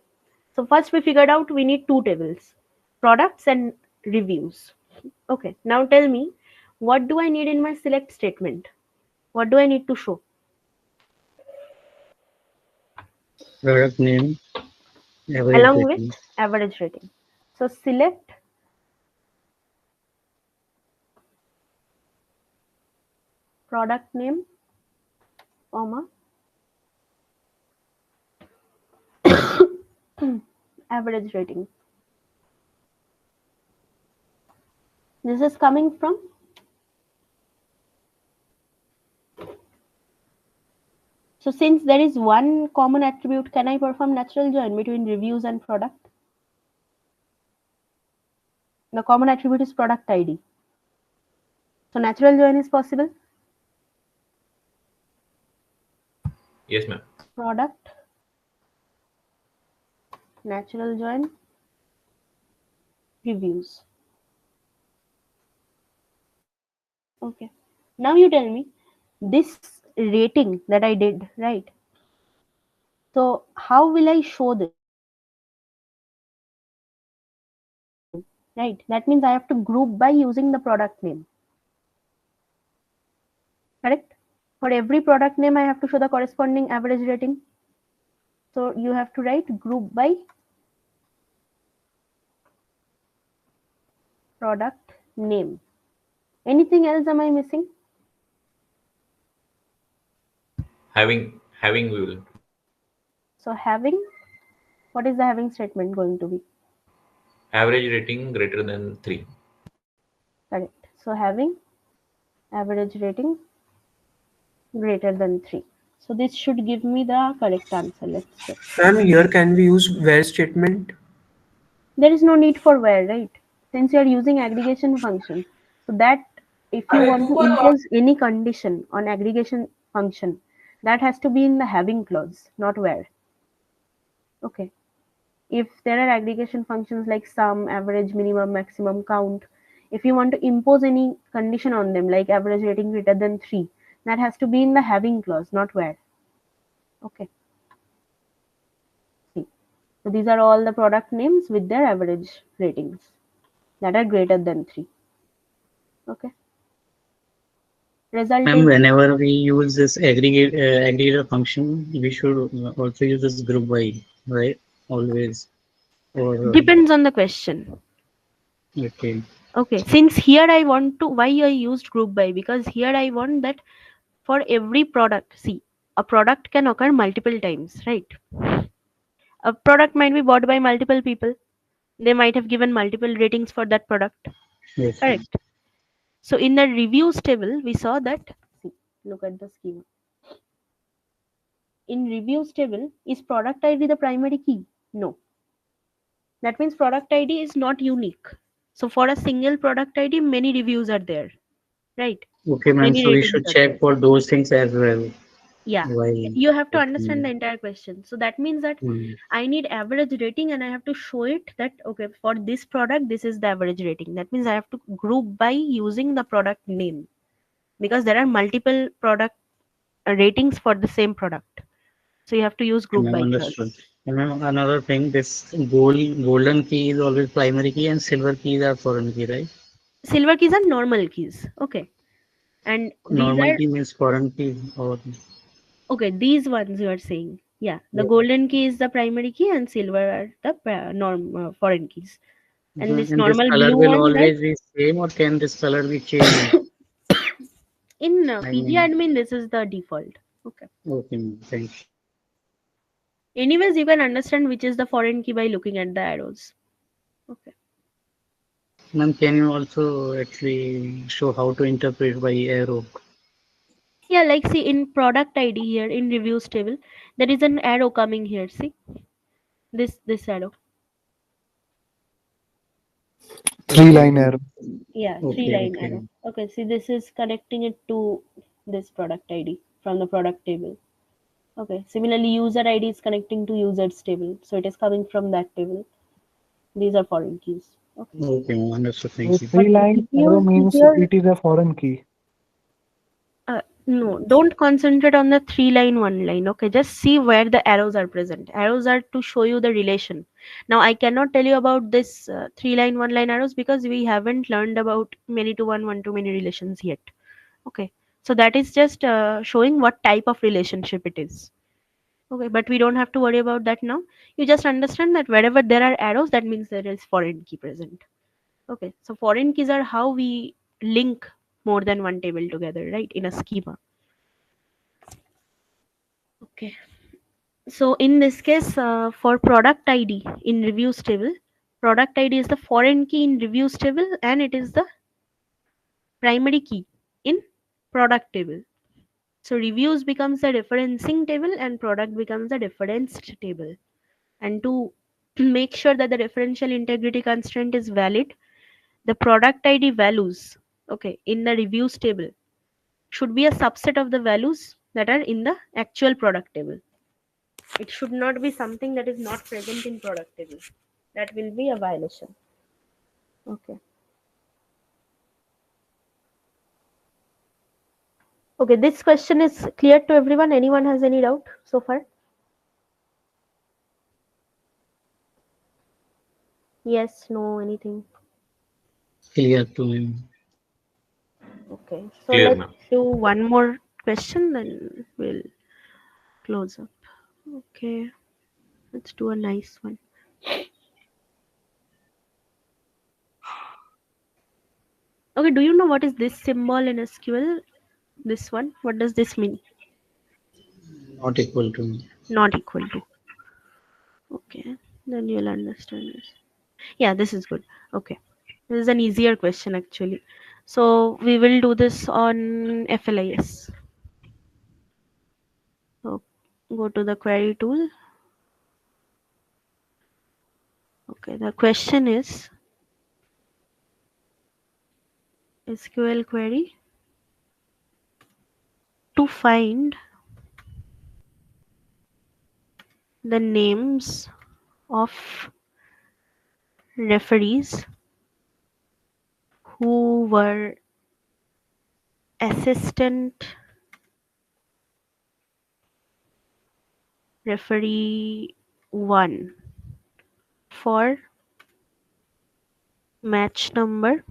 So first we figured out we need two tables, products and reviews. Okay. Now tell me, what do I need in my select statement? What do I need to show? Product name, average Along with rating. average rating. So select product name, comma, average rating. This is coming from, so since there is one common attribute, can I perform natural join between reviews and product? The common attribute is product ID. So natural join is possible. Yes, ma'am. Product, natural join, reviews. Okay. Now you tell me this rating that I did, right? So how will I show this? Right? That means I have to group by using the product name. Correct? For every product name, I have to show the corresponding average rating. So you have to write group by product name. Anything else am I missing? Having we will. So having What is the having statement going to be? Average rating greater than 3. Correct. So having average rating greater than 3. So this should give me the correct answer. Let's check. Ma'am, here can we use where statement? There is no need for where, right? Since you are using aggregation function. So that if you want to impose any condition on aggregation function, that has to be in the having clause, not where. Okay. If there are aggregation functions like sum, average, minimum, maximum, count, if you want to impose any condition on them like average rating greater than 3, that has to be in the having clause, not where. Okay. See. So these are all the product names with their average ratings that are greater than 3. Okay. Result Ma'am, is whenever we use this aggregator function, we should also use this group by, right? Always. Or depends on the question. okay. Okay. Since here I want to, why I used group by? Because here I want that for every product. See, a product can occur multiple times, right? A product might be bought by multiple people. They might have given multiple ratings for that product. Yes, ma'am. Correct. So in the reviews table, we saw that. See, look at the schema. In reviews table, is product ID the primary key? No. That means product ID is not unique. So for a single product ID, many reviews are there, right? Okay, ma'am. Many So we ratings should are there. check for those things as well. Yeah, Why? you have to understand Okay. the entire question. So that means that Hmm. I need average rating and I have to show it that okay, for this product this is the average rating. That means I have to group by using the product name, because there are multiple product ratings for the same product, so you have to use Okay, group ma'am. by Understood. clause. And ma'am, another thing, this golden key is always primary key and silver keys are foreign key, right? Silver keys are normal keys, okay, and these Normal are key means foreign key or okay, these ones you are saying, yeah, the yeah. golden key is the primary key and silver are the foreign keys, and this And this normal color blue will one, right? always be same or can this color be changed? In I PG mean, admin, this is the default. Okay. okay, ma'am. Thank you. Anyways, you can understand which is the foreign key by looking at the arrows. Okay. Ma'am, can you also actually show how to interpret by arrow? Yeah, like see in product ID here in reviews table, there is an arrow coming here. See this arrow. Three Okay, line ma'am. arrow. Yeah, three Okay, line okay. arrow. Okay, see this is connecting it to this product ID from the product table. Okay. Similarly, user ID is connecting to users table, so it is coming from that table. These are foreign keys. Okay. Okay, ma'am. Understood. So Thank you. But three line arrow reviews means here. it is a foreign key. No, don't concentrate on the three line, one line. Okay, just see where the arrows are present. Arrows are to show you the relation. Now, I cannot tell you about this three line, one line arrows because we haven't learned about many to one to many relations yet. Okay, so that is just showing what type of relationship it is. Okay, but we don't have to worry about that now. You just understand that wherever there are arrows, that means there is foreign key present. Okay, so foreign keys are how we link more than one table together, right, in a schema. Okay. So in this case, for product ID in reviews table, product ID is the foreign key in reviews table and it is the primary key in product table. So reviews becomes the referencing table and product becomes the referenced table. And to make sure that the referential integrity constraint is valid, the product ID values, okay, in the reviews table should be a subset of the values that are in the actual product table. It should not be something that is not present in product table. That will be a violation. Okay. Okay, this question is clear to everyone. Anyone has any doubt so far? Yes, no, anything. Clear to me. Okay. So Clear, let's ma'am. do one more question, then we'll close up. Okay. Let's do a nice one. Okay, do you know what is this symbol in SQL? This one? What does this mean? Not equal to me. Not equal to. Okay, then you'll understand this. Yeah, this is good. Okay, this is an easier question actually. So we will do this on FLIS. So go to the query tool. Okay, the question is SQL query to find the names of referees who were assistant referee 1 for match number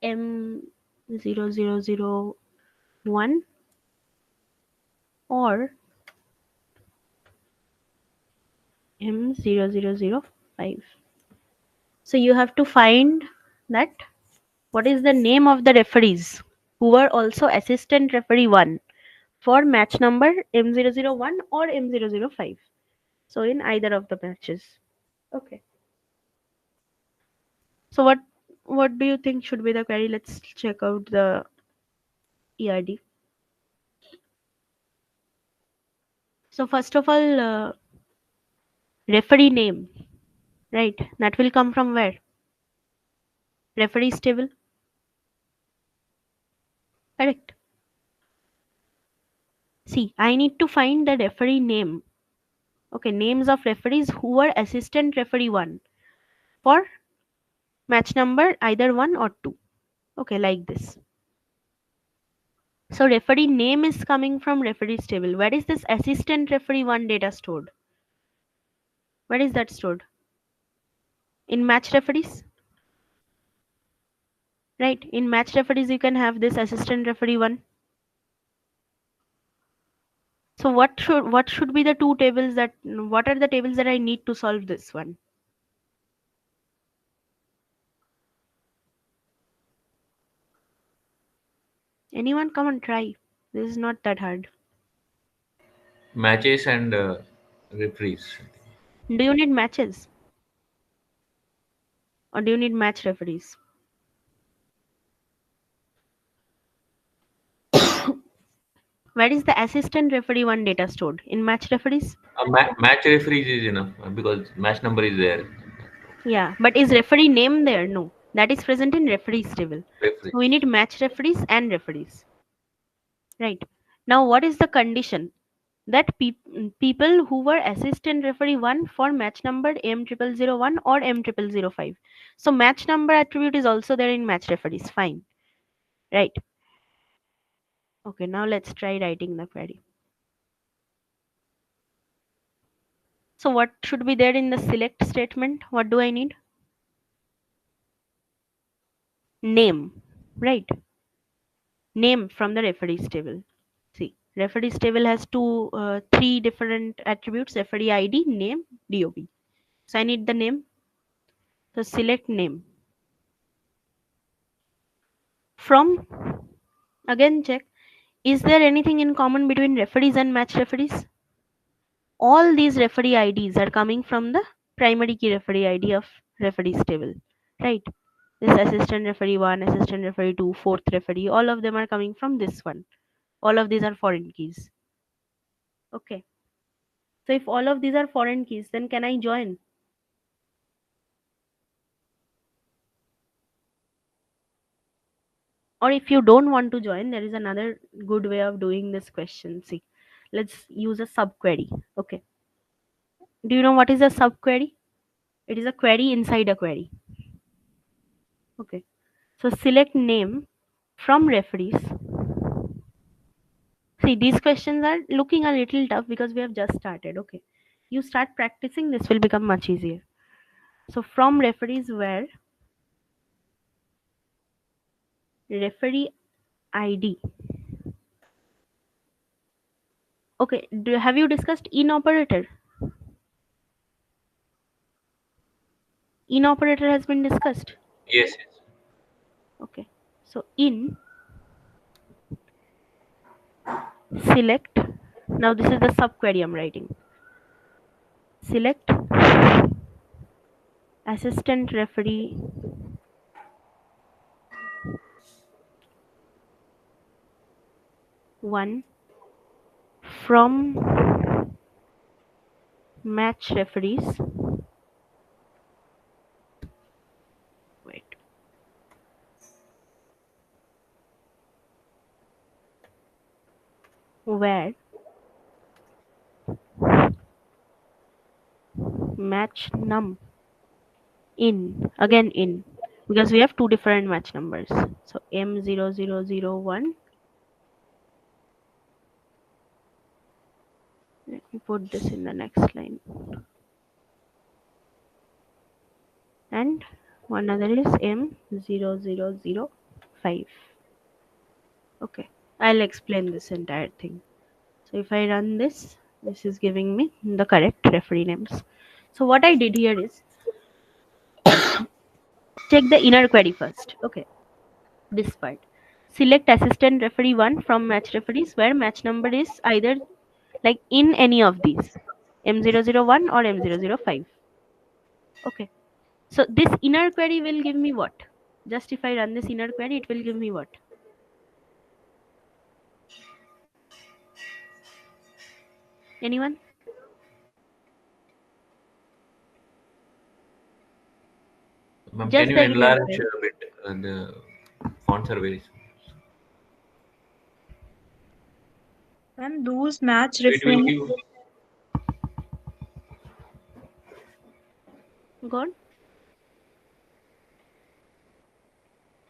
M0001 or M0005. So you have to find that what is the name of the referees who were also assistant referee 1 for match number M001 or M005. So in either of the matches. Okay. So what do you think should be the query? Let's check out the ERD. So first of all, referee name, right? That will come from where? Referees table. Correct. See, I need to find the referee name. Okay, names of referees who were assistant referee 1 for match number either 1 or 2. Okay, like this. So referee name is coming from referees table. Where is this assistant referee 1 data stored? Where is that stored? In match referees? Right, in match referees you can have this assistant referee 1. So what should be the two tables that what are the tables that I need to solve this one? Anyone come and try. This is not that hard. Matches and referees. Do you need matches? Or do you need match referees? Where is the assistant referee 1 data stored? In match referees? Match referees is enough because match number is there. Yeah, but is referee name there? No. That is present in referees table. So we Referees. need match referees and referees. Right. Now what is the condition? That people who were assistant referee 1 for match number M0001 or M0005. So match number attribute is also there in match referees. Fine. Right. Okay, now let's try writing the query. So what should be there in the select statement? What do I need? Name. Right. Name from the referees table. See, referees table has three different attributes: referee ID, name, DOB. So I need the name. So select name. From, again check, is there anything in common between referees and match referees? All these referee IDs are coming from the primary key referee ID of referees table, right? This assistant referee 1, assistant referee 2, fourth referee, all of them are coming from this one. All of these are foreign keys. Okay. So if all of these are foreign keys, then can I join? Or if you don't want to join, there is another good way of doing this question. See, let's use a subquery. Okay. Do you know what is a subquery? It is a query inside a query. Okay. So select name from referees. See, these questions are looking a little tough because we have just started. Okay. You start practicing, this will become much easier. So from referees where referee ID. Okay. Have you discussed in operator? In operator has been discussed. Yes, yes. Okay. So in select. Now this is the subquery I'm writing. Select assistant referee one from match referees. Wait. Where match num in, again in, because we have two different match numbers. So M0001. Let me put this in the next line. And one other is M0005. Okay, I'll explain this entire thing. So if I run this, this is giving me the correct referee names. So what I did here is check the inner query first. Okay, this part. Select assistant referee 1 from match referees where match number is either like in any of these, M001 or M005. Okay, so this inner query will give me what? Just if I run this inner query, it will give me what? Anyone? Ma'am, can Just you the inner enlarge query. a bit? The fonts are very small. And those match So it will reference. give. Go on.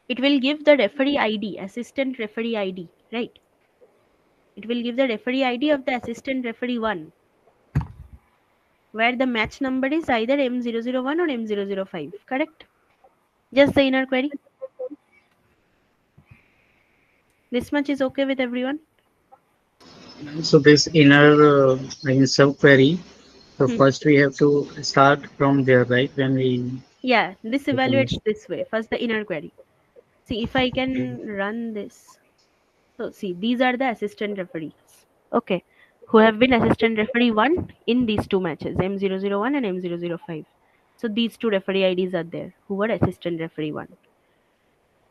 It will give the referee ID, assistant referee ID, right? It will give the referee ID of the assistant referee 1, where the match number is either M001 or M005, correct? Just the inner query. This much is okay with everyone? So this inner, subquery. So Hmm. first we have to start from there, right? When we Yeah, this open evaluates this. this way. First, the inner query. See, if I can run this. So, see, these are the assistant referees. Okay. Who have been assistant referee 1 in these two matches, M001 and M005. So, these two referee IDs are there who were assistant referee 1.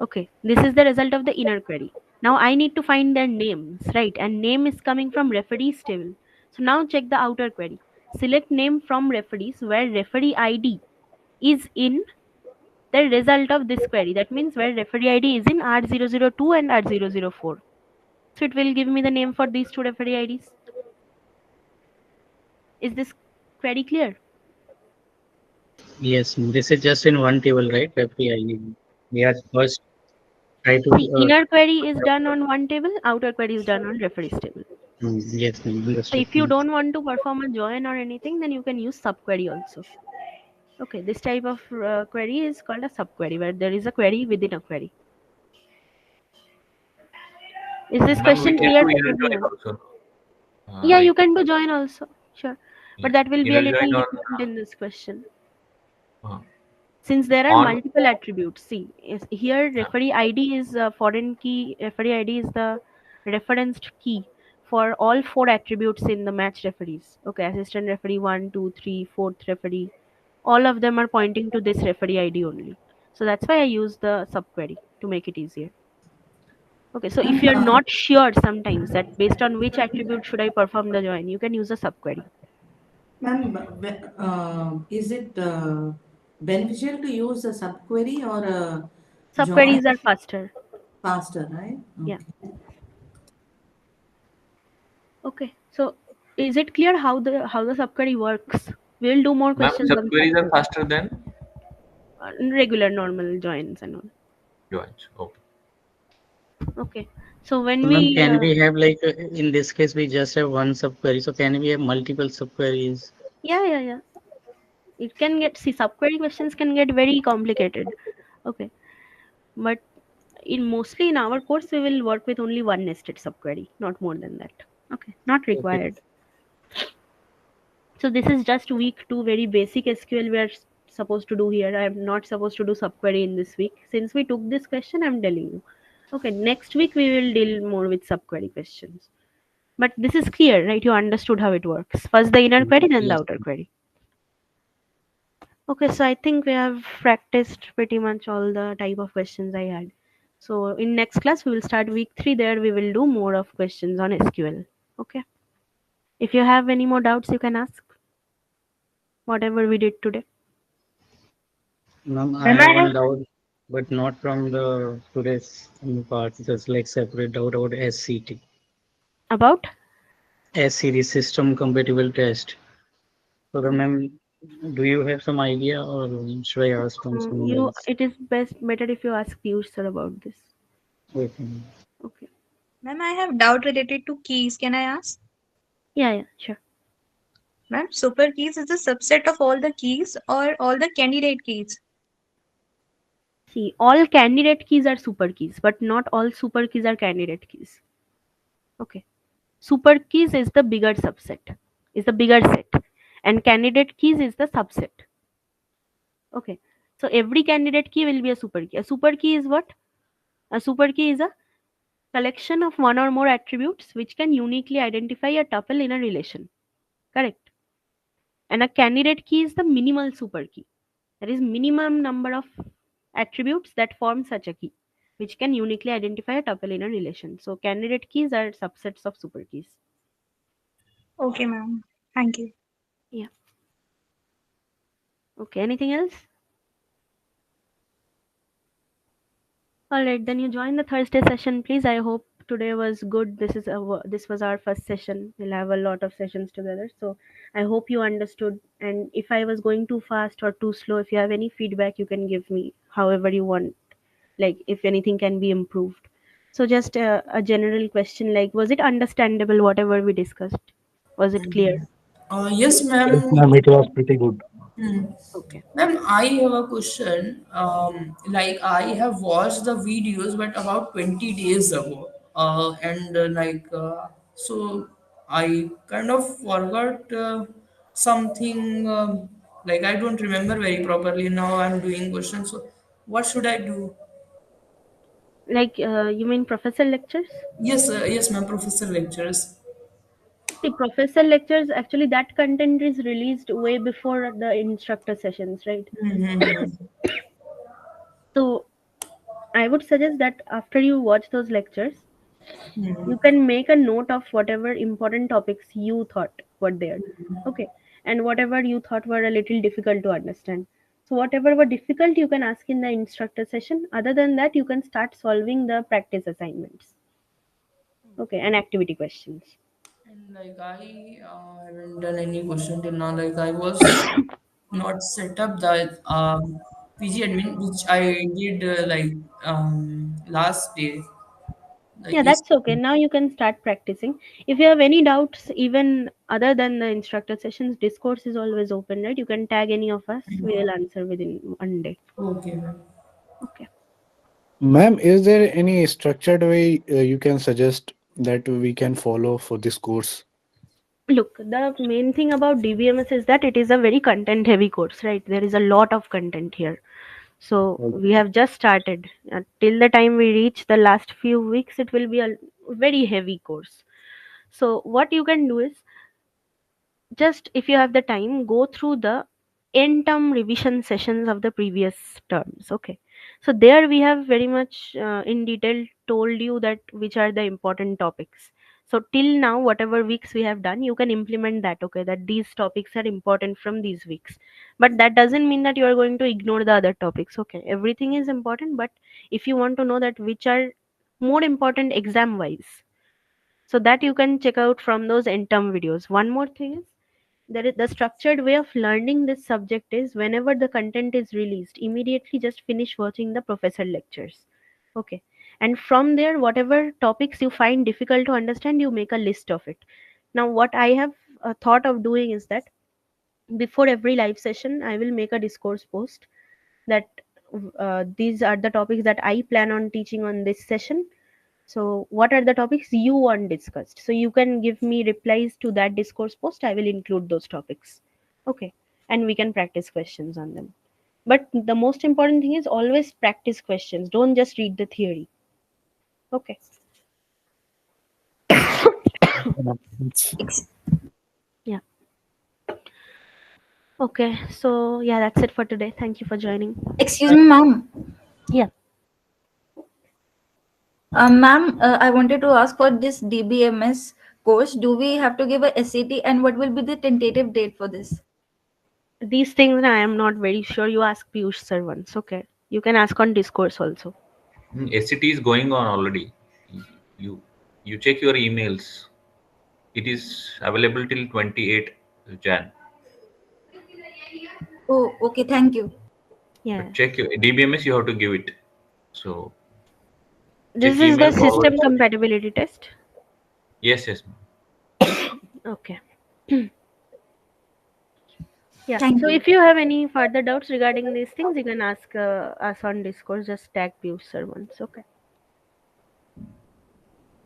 Okay. This is the result of the inner query. Now, I need to find their names, right? And name is coming from referees table. So, now check the outer query. Select name from referees where referee ID is in the result of this query. That means where referee ID is in R002 and R004. So it will give me the name for these two referee IDs. Is this query clear? Yes, this is just in one table, right? Referee ID. We have first try to. See, inner query is done on one table, outer query is done on referees table. Yes, ma'am, So understood. if you don't want to perform a join or anything, then you can use subquery also. Okay, this type of query is called a subquery, where there is a query within a query. Is this Ma'am, we question can clear do for inner join everyone? also. Yeah, you Right. can do join also. Sure. Yeah. But that will be a Inner join little on. different in this question. Uh, Since there are on. multiple attributes, see, here referee ID is foreign key, referee ID is the referenced key for all four attributes in the match referees. Okay, assistant referee 1, 2, 3, fourth referee, all of them are pointing to this referee ID only. So that's why I use the subquery to make it easier. Okay, so if Ma'am, you're not sure sometimes that based on which attribute should I perform the join, you can use a subquery. ma'am, is it beneficial to use a subquery or a join Subqueries are faster. faster, right? Yeah. Okay. Okay, so is it clear how the subquery works? We'll do more Ma'am, questions on subqueries are subquery. faster than Regular normal joins and all. joins. Okay. Okay, so when So, ma'am, we can we have like in this case we just have one subquery. So can we have multiple subqueries? yeah, it can get, see, subquery questions can get very complicated. Okay, but in mostly in our course we will work with only one nested subquery, not more than that. Okay, not Okay. required. So this is just week 2, very basic SQL we are supposed to do here. I am not supposed to do subquery in this week. Since we took this question, I'm telling you. Okay, next week we will deal more with subquery questions. But this is clear, right? You understood how it works. First the inner query, then the Yes. outer query. Okay, so I think we have practiced pretty much all the type of questions I had. So in next class we will start week 3. There we will do more of questions on SQL. Okay. If you have any more doubts, you can ask. Whatever we did today. Ma'am, I Ma'am, I have have one doubt, but not from the today's part. Just like separate doubt about SCT. About SCT system compatible test. So the ma'am, do you have some idea or should I ask from someone you, else? it is better if you ask Piyush sir about this. Okay. Okay. Ma'am, I have doubt related to keys. Can I ask? Yeah, sure. Ma'am, super keys is a subset of all the keys or all the candidate keys? See, all candidate keys are super keys, but not all super keys are candidate keys. Okay. Super keys is the bigger subset, is the bigger set, and candidate keys is the subset. Okay. So every candidate key will be a super key. A super key is what? A super key is a collection of one or more attributes which can uniquely identify a tuple in a relation. Correct. And a candidate key is the minimal super key. There is minimum number of attributes that form such a key, which can uniquely identify a tuple in a relation. So candidate keys are subsets of super keys. Okay, ma'am. Thank you. Yeah. Okay. Anything else? All right. Then you join the Thursday session, please. I hope today was good. This was our first session. We'll have a lot of sessions together. So I hope you understood. And if I was going too fast or too slow, if you have any feedback, you can give me however you want. Like if anything can be improved. So just a general question, like was it understandable whatever we discussed? Was it clear? Yes, Yes, ma'am. ma'am, it was pretty good. Hmm. Okay. Ma'am, I have a question. Like I have watched the videos, but about 20 days ago. So I kind of forgot something. Like I don't remember very properly. Now I'm doing questions. So what should I do? Like you mean professor lectures? Yes, ma'am. Professor lectures. See, professor lectures, actually that content is released way before the instructor sessions, right? Mm-hmm. So I would suggest that after you watch those lectures, you can make a note of whatever important topics you thought were there. Okay. And whatever you thought were a little difficult to understand. So whatever were difficult, you can ask in the instructor session. Other than that, you can start solving the practice assignments. Okay. And activity questions. And like I haven't done any question till now. Like I was not set up the PG admin, which I did last day, like Yeah, that's okay. yesterday. Now you can start practicing. If you have any doubts, even other than the instructor sessions, discourse is always open, right? You can tag any of us. We will answer within one day. Okay, ma'am. Okay. Ma'am, is there any structured way you can suggest that we can follow for this course? Look, the main thing about DBMS is that it is a very content heavy course, right? There is a lot of content here. So we Okay. have just started. Till the time we reach the last few weeks, it will be a very heavy course. So what you can do is, just if you have the time, go through the end term revision sessions of the previous terms. Okay, so there we have very much in detail told you that which are the important topics. So till now whatever weeks we have done, you can implement that. Okay, that these topics are important from these weeks, but that doesn't mean that you are going to ignore the other topics. Okay, everything is important, but if you want to know that which are more important exam wise, so that you can check out from those end term videos. One more thing is, there is the structured way of learning this subject is, whenever the content is released, immediately just finish watching the professor lectures. Okay, and from there whatever topics you find difficult to understand, you make a list of it. Now what I have thought of doing is that before every live session I will make a discourse post that these are the topics that I plan on teaching on this session. So, what are the topics you want discussed? So, you can give me replies to that discourse post. I will include those topics. Okay. And we can practice questions on them. But the most important thing is always practice questions. Don't just read the theory. Okay. Ex- Yeah. Okay. So yeah, that's it for today. Thank you for joining. Excuse me, ma'am. Yeah. Ma'am, I wanted to ask for this DBMS course. Do we have to give a SAT, and what will be the tentative date for this? These things I am not very sure. You ask Piyush sir once. Okay. You can ask on discourse also. SCT is going on already. You you check your emails. It is available till 28 Jan. Oh, okay. Thank you. Yeah. But check your DBMS. You have to give it. So check This is the email system forward. compatibility test. Yes, yes. Okay. Yeah. Thank So you. if you have any further doubts regarding these things, you can ask us on Discord. Just tag Piyush sir once. Okay.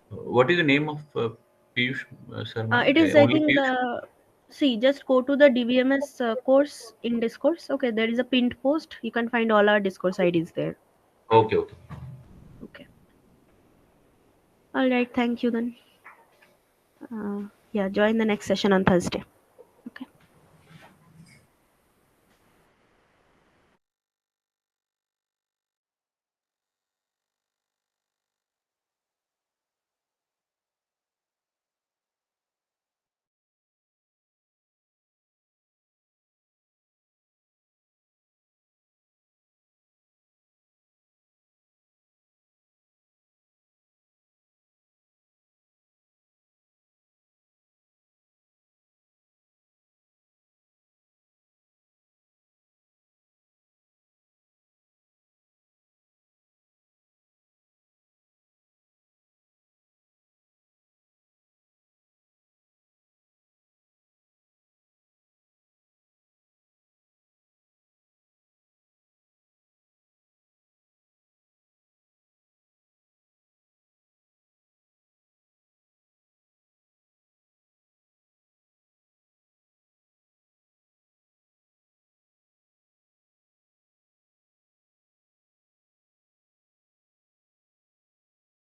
What is the name of Piyush sir, ma'am? It is, I Only think, Piyush? see, just go to the DBMS course in Discourse. Okay, there is a pinned post. You can find all our Discourse IDs there. Okay, okay. Okay. All right. Thank you then. Yeah, join the next session on Thursday.